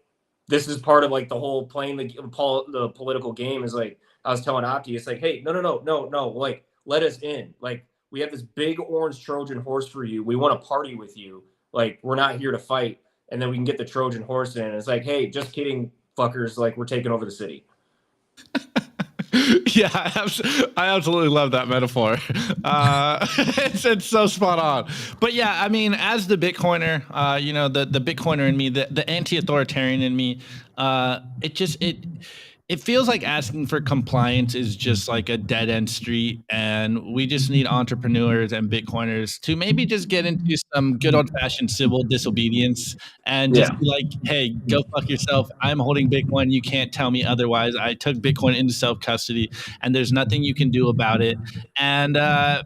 this is part of like the whole playing the political game. Is like, I was telling Opti, it's like, hey, no, like, let us in. Like, we have this big orange Trojan horse for you. We want to party with you. Like, we're not here to fight. And then we can get the Trojan horse in. And it's like, hey, just kidding, fuckers. Like, we're taking over the city. Yeah, I absolutely love that metaphor. It's so spot on. But yeah, I mean, as the Bitcoiner, the Bitcoiner in me, the anti-authoritarian in me, it feels like asking for compliance is just like a dead end street, and we just need entrepreneurs and Bitcoiners to maybe just get into some good old fashioned civil disobedience and just be like, hey, go fuck yourself. I'm holding Bitcoin. You can't tell me otherwise. I took Bitcoin into self custody, and there's nothing you can do about it. And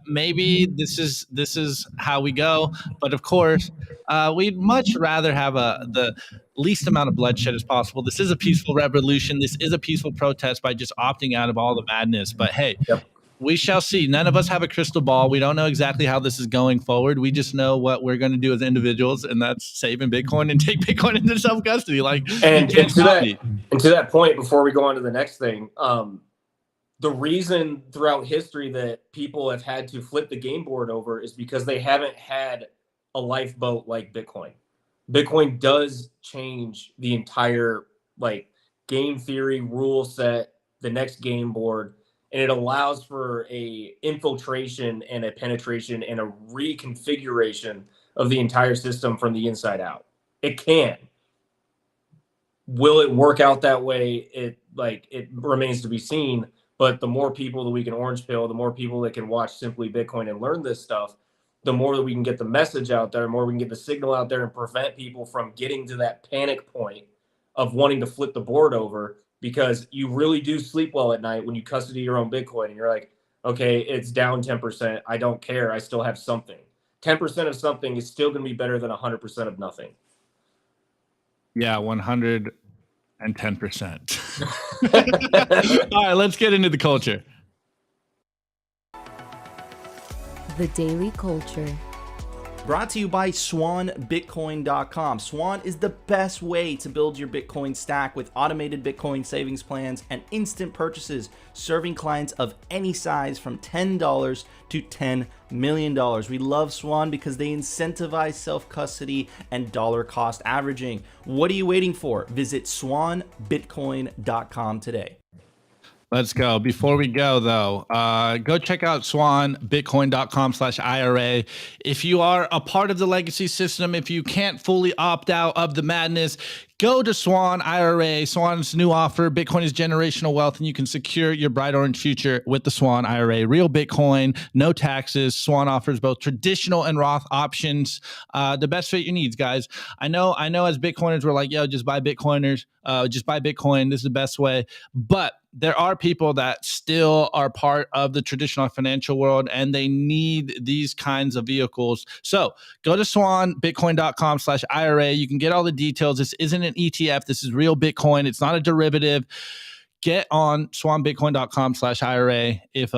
maybe this is how we go. But of course, we'd much rather have the least amount of bloodshed as possible. This is a peaceful revolution. This is a peaceful protest by just opting out of all the madness. But hey, we shall see. None of us have a crystal ball. We don't know exactly how this is going forward. We just know what we're going to do as individuals, and that's saving Bitcoin and take Bitcoin into self-custody. Like, and to that point, before we go on to the next thing, the reason throughout history that people have had to flip the game board over is because they haven't had a lifeboat like Bitcoin. Bitcoin does change the entire like game theory, rule set, the next game board, and it allows for a infiltration and a penetration and a reconfiguration of the entire system from the inside out. It can. Will it work out that way? It remains to be seen. But the more people that we can orange pill, the more people that can watch Simply Bitcoin and learn this stuff, the more that we can get the message out there, the more we can get the signal out there and prevent people from getting to that panic point of wanting to flip the board over, because you really do sleep well at night when you custody your own Bitcoin and you're like, okay, it's down 10%. I don't care. I still have something. 10% of something is still going to be better than 100% of nothing. Yeah, 110%. All right, let's get into the culture. The Daily Culture. Brought to you by SwanBitcoin.com. Swan is the best way to build your Bitcoin stack with automated Bitcoin savings plans and instant purchases, serving clients of any size from $10 to $10 million. We love Swan because they incentivize self-custody and dollar cost averaging. What are you waiting for? Visit SwanBitcoin.com today. Let's go. Before we go, though, go check out swanbitcoin.com/IRA. If you are a part of the legacy system, if you can't fully opt out of the madness, go to Swan IRA. Swan's new offer, Bitcoin is generational wealth, and you can secure your bright orange future with the Swan IRA. Real Bitcoin, no taxes. Swan offers both traditional and Roth options. The best fit your needs, guys. I know as Bitcoiners, we're like, yo, just buy Bitcoiners. Just buy Bitcoin. This is the best way. But there are people that still are part of the traditional financial world, and they need these kinds of vehicles. So go to swanbitcoin.com/IRA. You can get all the details. This isn't an ETF. This is real Bitcoin. It's not a derivative. Get on swanbitcoin.com/IRA if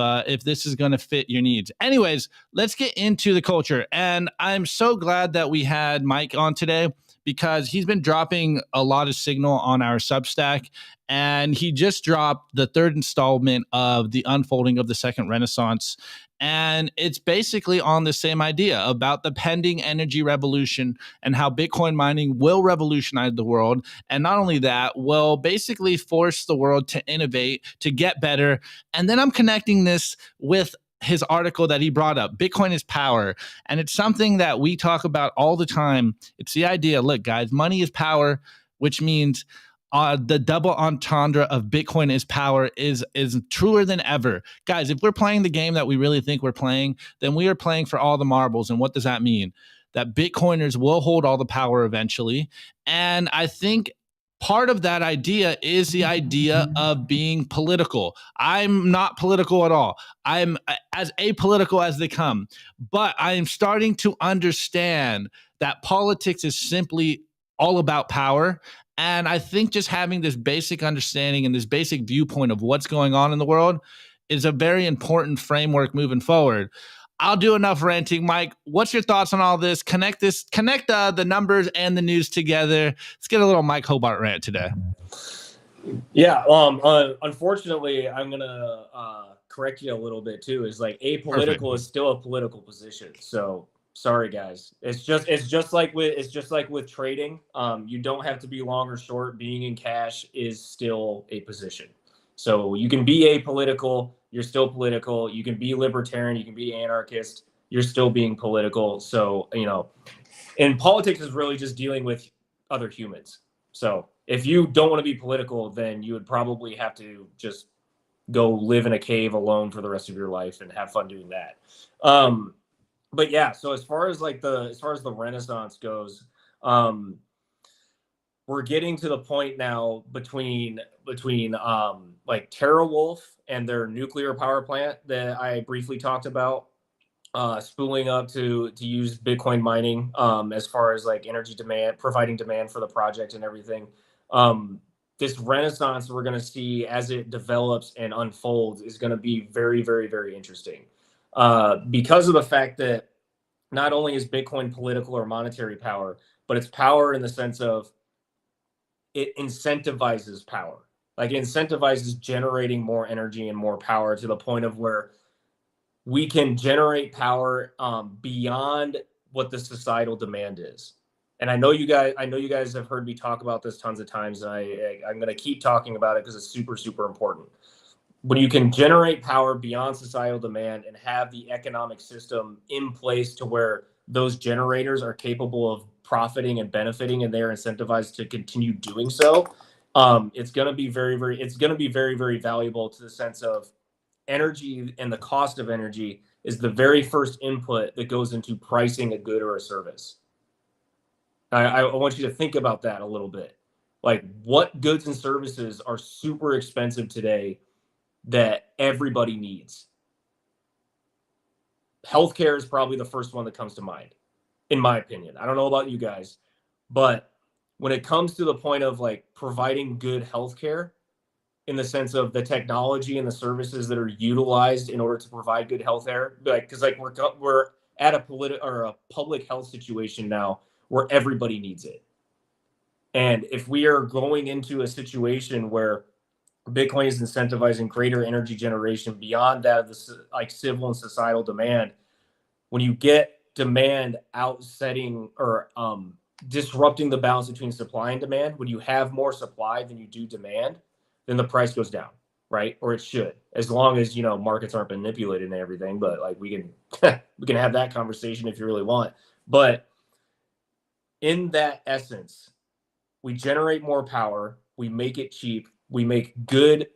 this is going to fit your needs. Anyways, let's get into the culture. And I'm so glad that we had Mike on today, because he's been dropping a lot of signal on our Substack, and he just dropped the third installment of The Unfolding of the Second Renaissance. And it's basically on the same idea about the pending energy revolution and how Bitcoin mining will revolutionize the world. And not only that, will basically force the world to innovate, to get better. And then I'm connecting this with his article that he brought up, Bitcoin is power. And it's something that we talk about all the time. It's the idea, look, guys, money is power, which means the double entendre of Bitcoin is power is truer than ever. Guys, if we're playing the game that we really think we're playing, then we are playing for all the marbles. And what does that mean? That Bitcoiners will hold all the power eventually. And I think part of that idea is the idea of being political. I'm not political at all. I'm as apolitical as they come. But I am starting to understand that politics is simply all about power. And I think just having this basic understanding and this basic viewpoint of what's going on in the world is a very important framework moving forward. I'll do enough ranting. Mike, what's your thoughts on all this? Connect the numbers and the news together. Let's get a little Mike Hobart rant today. Yeah. Unfortunately, I'm gonna correct you a little bit too. Is like apolitical is still a political position. So sorry, guys. It's just like with trading. You don't have to be long or short. Being in cash is still a position. So you can be apolitical. You're still political. You can be libertarian. You can be anarchist. You're still being political. So, and politics is really just dealing with other humans. So if you don't want to be political, then you would probably have to just go live in a cave alone for the rest of your life and have fun doing that. But yeah, so as far as the Renaissance goes, we're getting to the point now between like TerraWolf and their nuclear power plant that I briefly talked about, spooling up to use Bitcoin mining as far as like energy demand, providing demand for the project and everything. This renaissance we're going to see as it develops and unfolds is going to be very, very, very interesting because of the fact that not only is Bitcoin political or monetary power, but it's power in the sense of it incentivizes power. Like it incentivizes generating more energy and more power to the point of where we can generate power beyond what the societal demand is. And I know you guys have heard me talk about this tons of times, and I'm going to keep talking about it because it's super, super important. When you can generate power beyond societal demand and have the economic system in place to where those generators are capable of profiting and benefiting, and they're incentivized to continue doing so, it's going to be very valuable to the sense of energy, and the cost of energy is the very first input that goes into pricing a good or a service. I want you to think about that a little bit. Like, what goods and services are super expensive today that everybody needs? Healthcare is probably the first one that comes to mind, in my opinion. I don't know about you guys, but when it comes to the point of like providing good healthcare, in the sense of the technology and the services that are utilized in order to provide good healthcare, because like we're at a public health situation now where everybody needs it. And if we are going into a situation where Bitcoin is incentivizing greater energy generation beyond that of the like civil and societal demand, when you get demand outsetting or disrupting the balance between supply and demand, when you have more supply than you do demand, then the price goes down, right? Or it should, as long as, you know, markets aren't manipulated and everything. But like we can have that conversation if you really want. But in that essence, we generate more power, we make it cheap, we make good,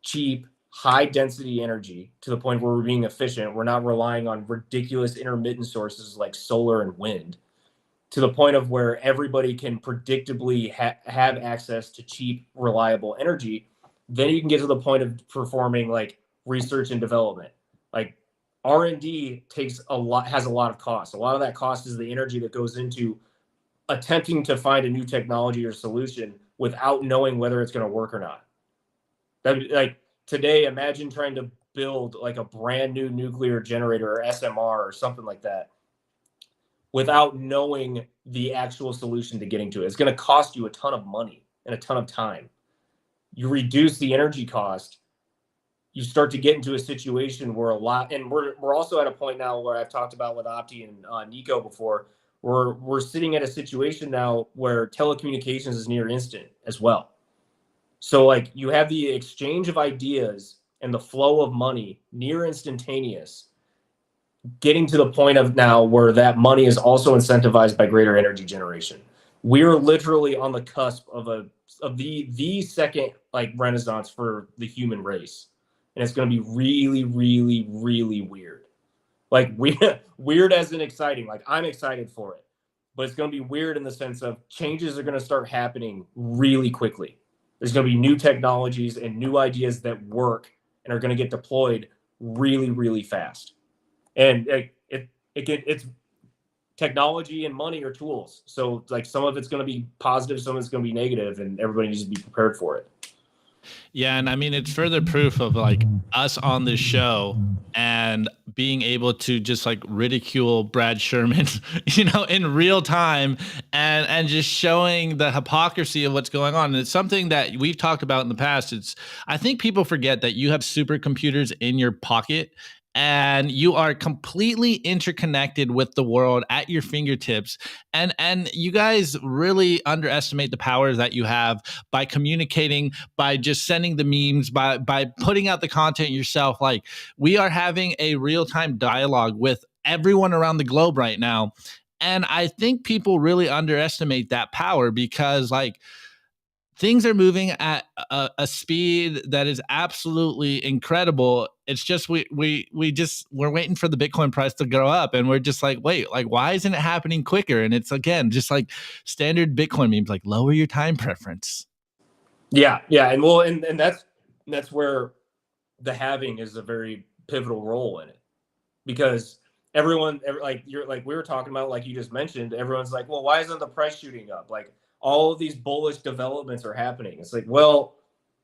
cheap, high density energy to the point where we're being efficient. We're not relying on ridiculous intermittent sources like solar and wind, to the point of where everybody can predictably have access to cheap, reliable energy. Then you can get to the point of performing like research and development. Like R&D has a lot of cost. A lot of that cost is the energy that goes into attempting to find a new technology or solution without knowing whether it's going to work or not. Like today, imagine trying to build like a brand new nuclear generator or SMR or something like that without knowing the actual solution to getting to it. It's going to cost you a ton of money and a ton of time. You reduce the energy cost, you start to get into a situation where and we're also at a point now where I've talked about with Opti and Nico before, we're sitting at a situation now where telecommunications is near instant as well. So like you have the exchange of ideas and the flow of money near instantaneous, getting to the point of now where that money is also incentivized by greater energy generation. We're literally on the cusp of the second like renaissance for the human race. And it's going to be really, really, really weird. Like weird as in exciting. Like I'm excited for it, but it's going to be weird in the sense of changes are going to start happening really quickly. There's going to be new technologies and new ideas that work and are going to get deployed really, really fast. And it's technology and money are tools. So like some of it's going to be positive, some of it's going to be negative, and everybody needs to be prepared for it. Yeah, and I mean it's further proof of like us on this show and being able to just like ridicule Brad Sherman, you know, in real time and just showing the hypocrisy of what's going on. And it's something that we've talked about in the past. I think people forget that you have supercomputers in your pocket and you are completely interconnected with the world at your fingertips. And you guys really underestimate the powers that you have by communicating, by just sending the memes, by putting out the content yourself. Like we are having a real-time dialogue with everyone around the globe right now. And I think people really underestimate that power because like things are moving at a speed that is absolutely incredible. It's just we're waiting for the Bitcoin price to go up, and we're just like, wait, like why isn't it happening quicker? And it's again just like standard Bitcoin memes, like lower your time preference. Yeah, and well, and that's where the halving is a very pivotal role in it, because like we were talking about, like you just mentioned, everyone's like, well, why isn't the price shooting up? Like all of these bullish developments are happening. It's like, well,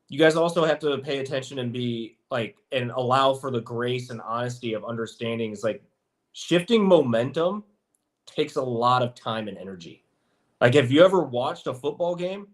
you guys also have to pay attention and be like, and allow for the grace and honesty of understanding. It's like shifting momentum takes a lot of time and energy. Like, have you ever watched a football game?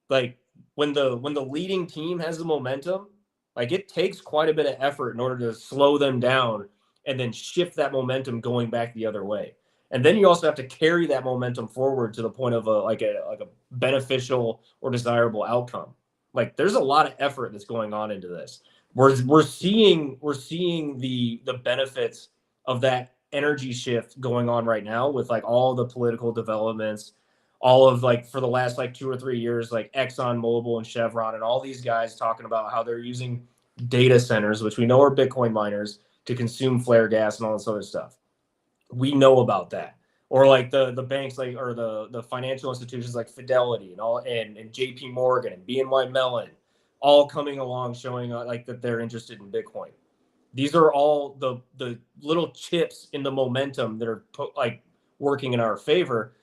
Like when the leading team has the momentum, like it takes quite a bit of effort in order to slow them down and then shift that momentum going back the other way. And then you also have to carry that momentum forward to the point of a beneficial or desirable outcome. Like there's a lot of effort that's going on into this. We're seeing the benefits of that energy shift going on right now with like all the political developments, all of like for the last like 2 or 3 years, like Exxon Mobil and Chevron and all these guys talking about how they're using data centers, which we know are Bitcoin miners, to consume flare gas and all this other stuff. We know about that. Or like the banks, like, or the financial institutions like Fidelity and all, and JP Morgan and BNY Mellon, all coming along showing like that they're interested in Bitcoin. These are all the little chips in the momentum that are like working in our favor.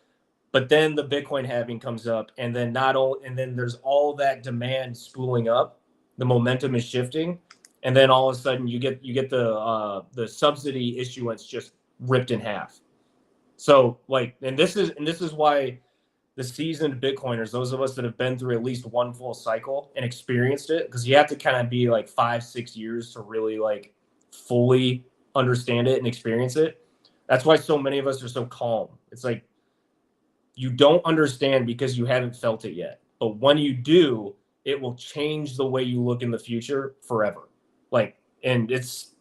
But then the Bitcoin halving comes up, and then then there's all that demand spooling up. The momentum is shifting, and then all of a sudden you get the subsidy issuance just ripped in half. So like, and this is why the seasoned Bitcoiners, those of us that have been through at least one full cycle and experienced it, because you have to kind of be like 5-6 years to really like fully understand it and experience it. That's why so many of us are so calm. It's like, you don't understand because you haven't felt it yet. But when you do, it will change the way you look in the future forever. Like, and it's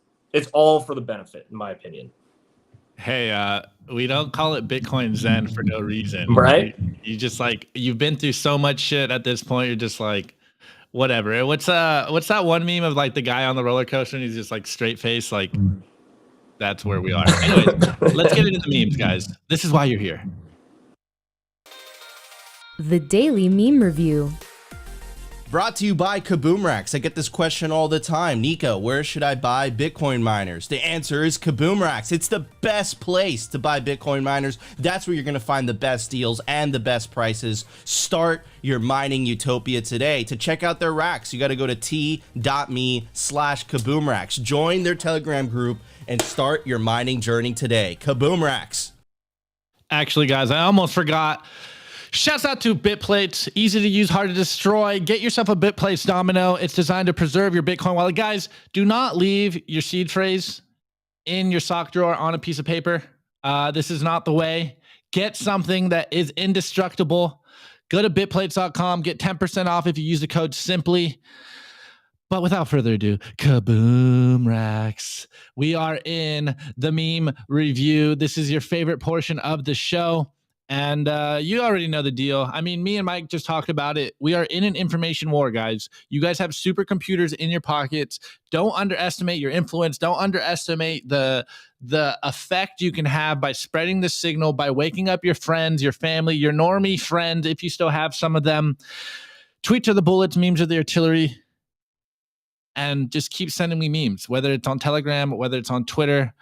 all for the benefit, in my opinion. Hey, we don't call it Bitcoin Zen for no reason. Right? You just like, you've been through so much shit at this point. You're just like, whatever. What's that one meme of like the guy on the roller coaster and he's just like straight face? Like, that's where we are. Anyways, let's get into the memes, guys. This is why you're here. The Daily Meme Review. Brought to you by Kaboom Racks. I get this question all the time. Nico, where should I buy Bitcoin miners? The answer is Kaboom Racks. It's the best place to buy Bitcoin miners. That's where you're going to find the best deals and the best prices. Start your mining utopia today. To check out their racks, you got to go to t.me/Kaboom Racks. Join their Telegram group and start your mining journey today. Kaboom Racks. Actually, guys, I almost forgot. Shouts out to BitPlates. Easy to use, hard to destroy. Get yourself a BitPlates domino. It's designed to preserve your Bitcoin wallet. Guys, do not leave your seed phrase in your sock drawer on a piece of paper. This is not the way. Get something that is indestructible. Go to bitplates.com. Get 10% off if you use the code SIMPLY. But without further ado, Kaboom Racks. We are in the meme review. This is your favorite portion of the show. And you already know the deal. I mean, me and Mike just talked about it. We are in an information war, guys. You guys have supercomputers in your pockets. Don't underestimate your influence. Don't underestimate the effect you can have by spreading the signal, by waking up your friends, your family, your normie friends, if you still have some of them. Tweets are the bullets, memes are the artillery. And just keep sending me memes, whether it's on Telegram, whether it's on Twitter.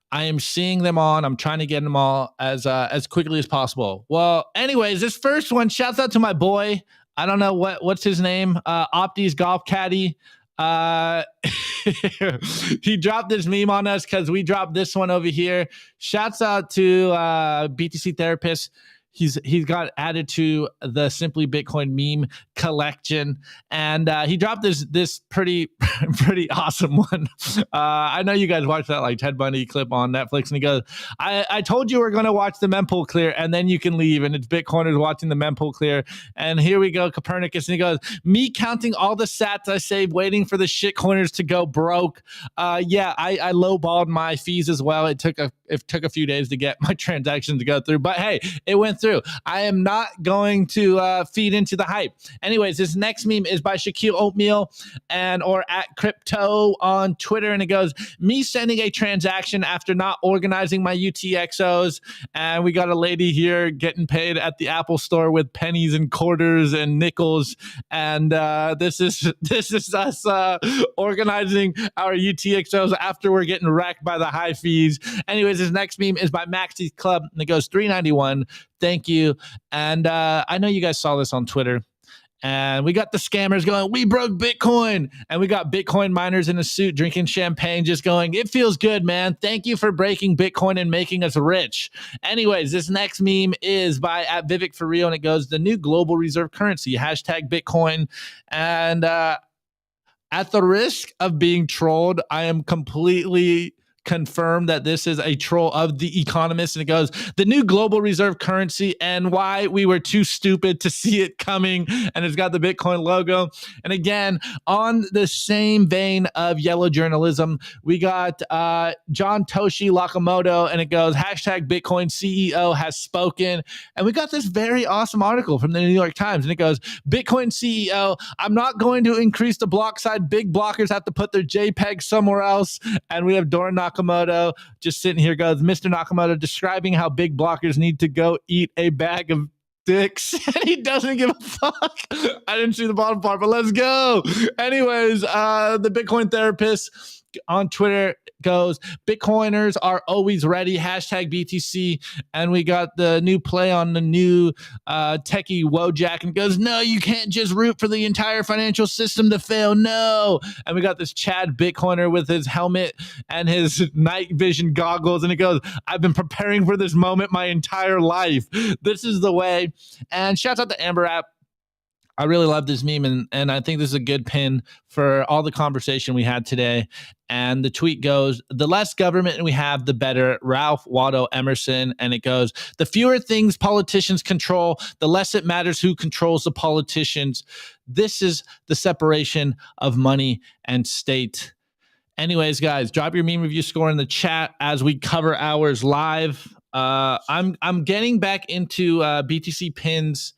I am seeing them all, and I'm trying to get them all as quickly as possible. Well, anyways, this first one, shouts out to my boy. I don't know what's his name. Opti's golf caddy. He dropped this meme on us because we dropped this one over here. Shouts out to BTC Therapist. He's got added to the Simply Bitcoin meme collection, and he dropped this pretty awesome one. I know you guys watched that like Ted Bundy clip on Netflix, and he goes, "I told you we're going to watch the mempool clear, and then you can leave." And it's Bitcoiners watching the mempool clear, and here we go, Copernicus, and he goes, "Me counting all the sats I saved, waiting for the shitcoiners to go broke." Yeah, I lowballed my fees as well. It took a few days to get my transaction to go through, but hey, it went through. I am not going to feed into the hype. Anyways, this next meme is by Shaquille Oatmeal or at Crypto on Twitter, and it goes, "Me sending a transaction after not organizing my UTXOs," and we got a lady here getting paid at the Apple Store with pennies and quarters and nickels, and this is us organizing our UTXOs after we're getting wrecked by the high fees. Anyways, this next meme is by Maxie's Club, and it goes, $3.91. Thank you. And I know you guys saw this on Twitter. And we got the scammers going, "We broke Bitcoin." And we got Bitcoin miners in a suit drinking champagne just going, "It feels good, man. Thank you for breaking Bitcoin and making us rich." Anyways, this next meme is by at Vivek for Real, and it goes, "The new global reserve currency, #Bitcoin." And at the risk of being trolled, I am completely confirmed that this is a troll of The Economist, and it goes, the new global reserve currency and why we were too stupid to see it coming, and it's got the Bitcoin logo. And again, on the same vein of yellow journalism, we got John Toshi Lakamoto, and it goes, hashtag Bitcoin CEO has spoken. And we got this very awesome article from the New York Times, and it goes, Bitcoin CEO, I'm not going to increase the block size. Big blockers have to put their JPEG somewhere else. And we have Dora Nakamoto just sitting here, goes, Mr. Nakamoto describing how big blockers need to go eat a bag of dicks, and he doesn't give a fuck. I didn't see the bottom part, but let's go. Anyways, the Bitcoin therapist on Twitter goes, Bitcoiners are always ready, hashtag BTC. And we got the new play on the new techie Wojak, and goes, no, you can't just root for the entire financial system to fail. No. And we got this Chad Bitcoiner with his helmet and his night vision goggles, and it goes, I've been preparing for this moment my entire life. This is the way. And shouts out to Amber App. I really love this meme, and I think this is a good pin for all the conversation we had today. And the tweet goes, the less government we have, the better. Ralph Waldo Emerson. And it goes, the fewer things politicians control, the less it matters who controls the politicians. This is the separation of money and state. Anyways, guys, drop your meme review score in the chat as we cover ours live. I'm getting back into BTC pins.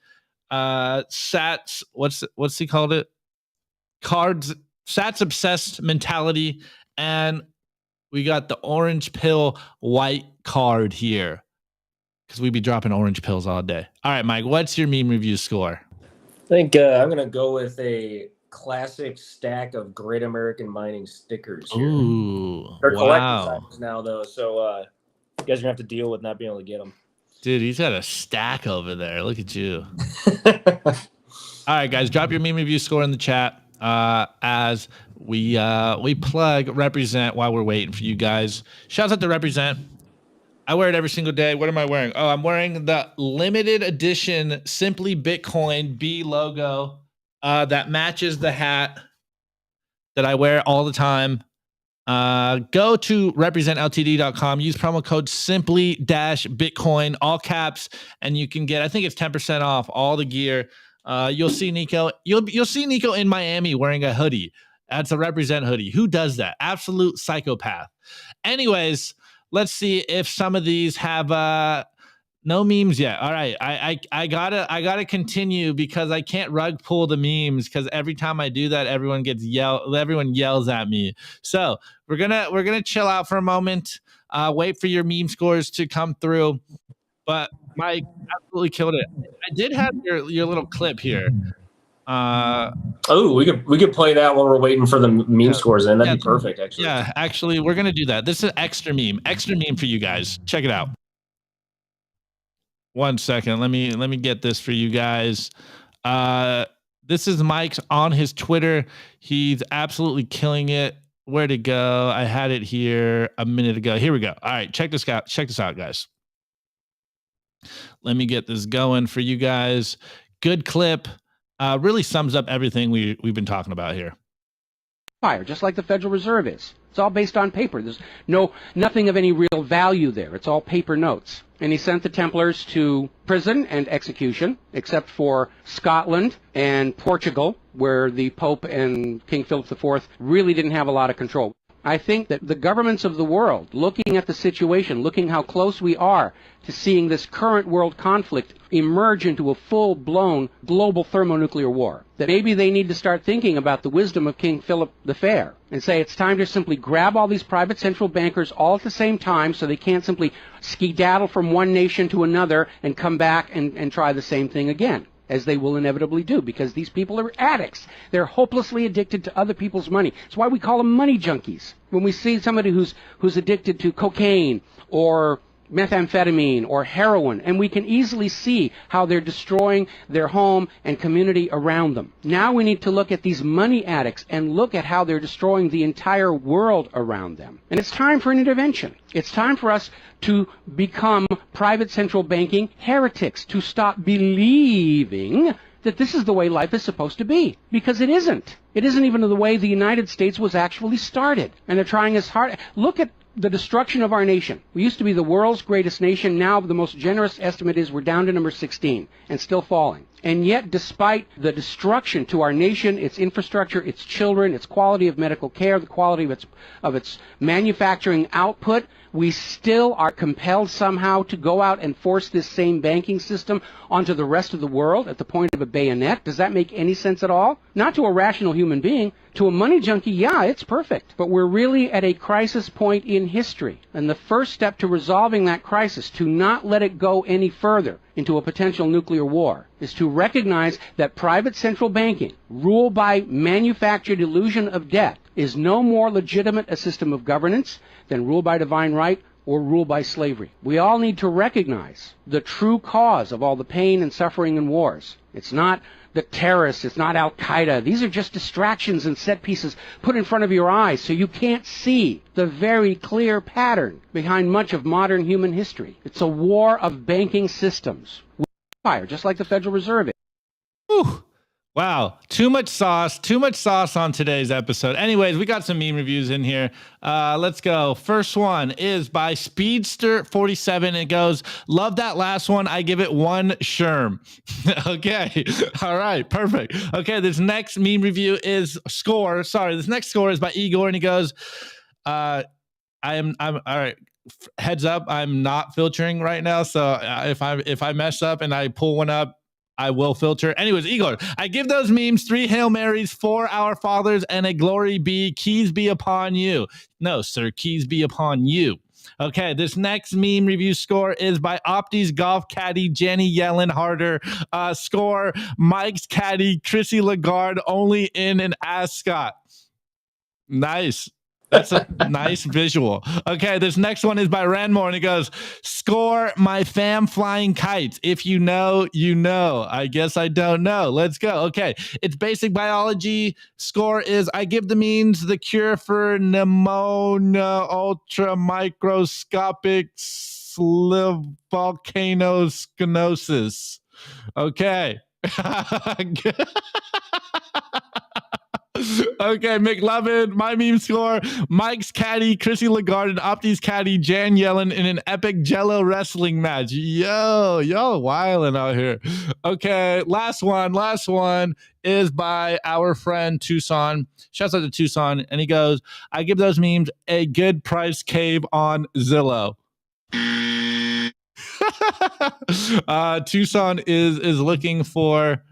Sats, what's he called it? Cards, Sats obsessed mentality, and we got the orange pill white card here because we be dropping orange pills all day. All right, Mike, what's your meme review score? I think I'm gonna go with a classic stack of Great American Mining stickers here. Ooh, They're wow. collector's items now though, so you guys are gonna have to deal with not being able to get them. Dude, he's got a stack over there. Look at you. All right, guys, drop your meme review score in the chat as we plug Represent while we're waiting for you guys. Shouts out to Represent. I wear it every single day. What am I wearing? Oh, I'm wearing the limited edition Simply Bitcoin B logo that matches the hat that I wear all the time. Go to representltd.com, use promo code simply-bitcoin, all caps, and you can get, I think it's 10% off all the gear. You'll see Nico. You'll see Nico in Miami wearing a hoodie. That's a Represent hoodie. Who does that? Absolute psychopath. Anyways, let's see if some of these have no memes yet. All right, I gotta continue because I can't rug pull the memes because every time I do that, everyone yells at me. So we're gonna chill out for a moment. Wait for your meme scores to come through. But Mike absolutely killed it. I did have your little clip here. Oh, we could play that while we're waiting for the meme scores in. That'd be perfect, actually. Yeah, actually, we're gonna do that. This is extra meme for you guys. Check it out. 1 second. Let me get this for you guys. This is Mike's on his Twitter. He's absolutely killing it. Where'd it go? I had it here a minute ago. Here we go. All right, check this out. Check this out, guys. Let me get this going for you guys. Good clip. Really sums up everything we've been talking about here. Just like the Federal Reserve is. It's all based on paper. There's nothing of any real value there. It's all paper notes. And he sent the Templars to prison and execution, except for Scotland and Portugal, where the Pope and King Philip IV really didn't have a lot of control. I think that the governments of the world, looking at the situation, looking how close we are to seeing this current world conflict emerge into a full-blown global thermonuclear war, that maybe they need to start thinking about the wisdom of King Philip the Fair and say it's time to simply grab all these private central bankers all at the same time so they can't simply skedaddle from one nation to another and come back and try the same thing again, as they will inevitably do, because these people are addicts. They're hopelessly addicted to other people's money. That's why we call them money junkies. When we see somebody who's addicted to cocaine or methamphetamine or heroin, and we can easily see how they're destroying their home and community around them. Now we need to look at these money addicts and look at how they're destroying the entire world around them. And it's time for an intervention. It's time for us to become private central banking heretics, to stop believing that this is the way life is supposed to be, because it isn't. It isn't even the way the United States was actually started. And they're trying as hard. Look at the destruction of our nation. We used to be the world's greatest nation. Now the most generous estimate is we're down to number 16 and still falling. And yet, despite the destruction to our nation, its infrastructure, its children, its quality of medical care, the quality of its manufacturing output, we still are compelled somehow to go out and force this same banking system onto the rest of the world at the point of a bayonet. Does that make any sense at all? Not to a rational human being. To a money junkie, yeah, it's perfect. But we're really at a crisis point in history. And the first step to resolving that crisis, to not let it go any further into a potential nuclear war, is to recognize that private central banking, ruled by manufactured illusion of debt, is no more legitimate a system of governance than rule by divine right or rule by slavery. We all need to recognize the true cause of all the pain and suffering and wars. It's not the terrorists, it's not Al-Qaeda. These are just distractions and set pieces put in front of your eyes so you can't see the very clear pattern behind much of modern human history. It's a war of banking systems. Fire, just like the Federal Reserve is. Whew. Wow, too much sauce on today's episode. Anyways, we got some meme reviews in here. Let's go. First one is by Speedster47. It goes, love that last one. I give it 1 Sherm. Okay. All right. Perfect. Okay. This next meme review is This next score is by Igor, and he goes, I'm all right. Heads up, I'm not filtering right now. So if I mess up and I pull one up, I will filter. Anyways, Igor, I give those memes 3 Hail Marys, 4 Our Fathers, and a glory be. Keys be upon you. No, sir, keys be upon you. Okay, this next meme review score is by Opti's golf caddy, Jenny Yellen Harder. Score, Mike's caddy, Chrissy Lagarde, only in an ascot. Nice. That's a nice visual. Okay, this next one is by Ranmore, and it goes, score, my fam flying kites. If you know, you know. I guess I don't know. Let's go. Okay, it's basic biology. Score is, I give the means the cure for pneumonia, ultra microscopic volcanoscanosis. Okay. Okay, McLovin, my meme score, Mike's caddy, Chrissy Lagarde, and Opti's caddy, Jan Yellen, in an epic Jello wrestling match. Yo, wildin' out here. Okay, last one is by our friend Tucson. Shouts out to Tucson, and he goes, I give those memes a good price cave on Zillow. Tucson is looking for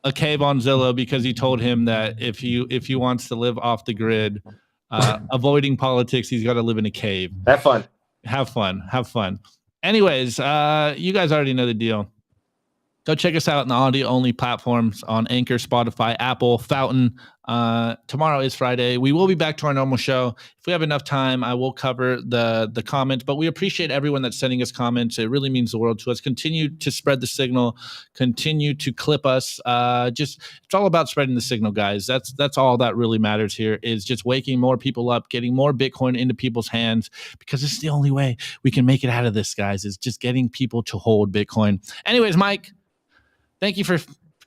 a cave on Zillow because he told him that if he wants to live off the grid, avoiding politics, he's got to live in a cave. Have fun. Anyways, you guys already know the deal. Go check us out on the audio-only platforms on Anchor, Spotify, Apple, Fountain. Tomorrow is Friday. We will be back to our normal show. If we have enough time, I will cover the comments, but we appreciate everyone that's sending us comments. It really means the world to us. Continue to spread the signal. Continue to clip us. It's all about spreading the signal, guys. That's all that really matters here, is just waking more people up, getting more Bitcoin into people's hands, because it's the only way we can make it out of this, guys, is just getting people to hold Bitcoin. Anyways, Mike, thank you for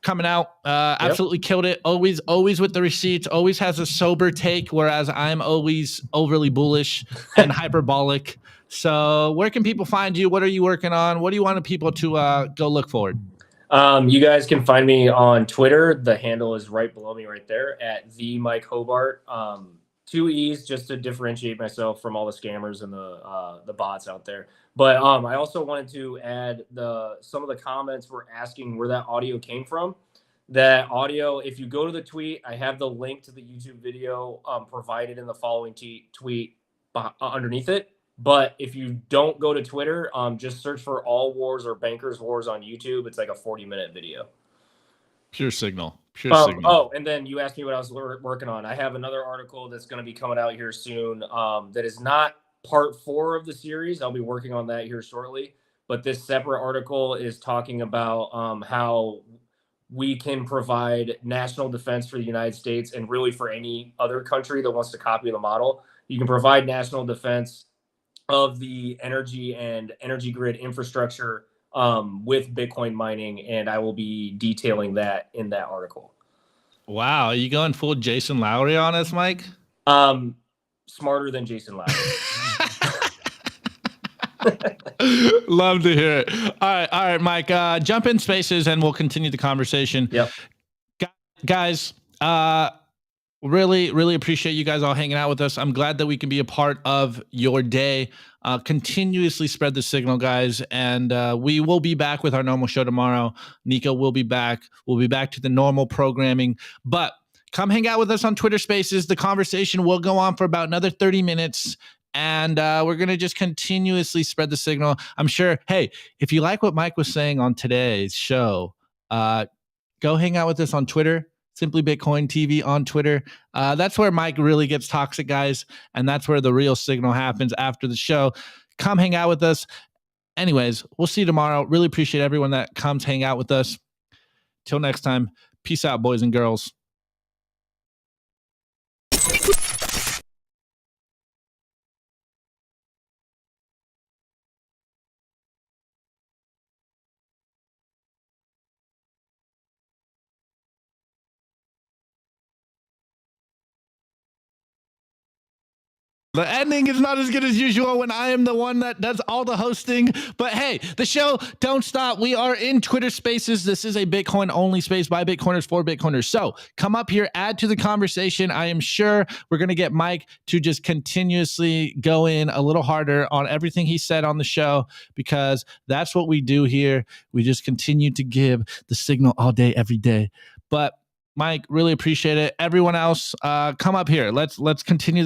coming out. Absolutely killed it. Always with the receipts. Always has a sober take, whereas I'm always overly bullish and hyperbolic. So where can people find you? What are you working on? What do you want people to go look forward? You guys can find me on Twitter. The handle is right below me right there at the Mike Hobart. 2 E's just to differentiate myself from all the scammers and the bots out there. But I also wanted to add some of the comments were asking where that audio came from. That audio, if you go to the tweet, I have the link to the YouTube video provided in the following tweet underneath it. But if you don't go to Twitter, just search for All Wars or Bankers Wars on YouTube. It's like a 40-minute video. Pure signal. Oh, and then you asked me what I was working on. I have another article that's going to be coming out here soon that is not part 4 of the series. I'll be working on that here shortly. But this separate article is talking about how we can provide national defense for the United States and really for any other country that wants to copy the model. You can provide national defense of the energy and energy grid infrastructure with Bitcoin mining, and I will be detailing that in that article. Wow, are you going full Jason Lowry on us, Mike? smarter than Jason Lowry. Love to hear it. All right, Mike. Jump in spaces, and we'll continue the conversation. Yep. Guys, really appreciate you guys all hanging out with us. I'm glad that we can be a part of your day. Continuously spread the signal, guys, and we will be back with our normal show tomorrow. Nico will be back. We'll be back to the normal programming, but come hang out with us on Twitter Spaces. The conversation will go on for about another 30 minutes. And we're going to just continuously spread the signal. I'm sure, hey, if you like what Mike was saying on today's show, go hang out with us on Twitter, Simply Bitcoin TV on Twitter. That's where Mike really gets toxic, guys. And that's where the real signal happens after the show. Come hang out with us. Anyways, we'll see you tomorrow. Really appreciate everyone that comes hang out with us. Till next time, peace out, boys and girls. The ending is not as good as usual when I am the one that does all the hosting. But hey, the show don't stop. We are in Twitter Spaces. This is a Bitcoin only space by Bitcoiners for Bitcoiners. So come up here, add to the conversation. I am sure we're going to get Mike to just continuously go in a little harder on everything he said on the show, because that's what we do here. We just continue to give the signal all day, every day. But Mike, really appreciate it. Everyone else, come up here. Let's continue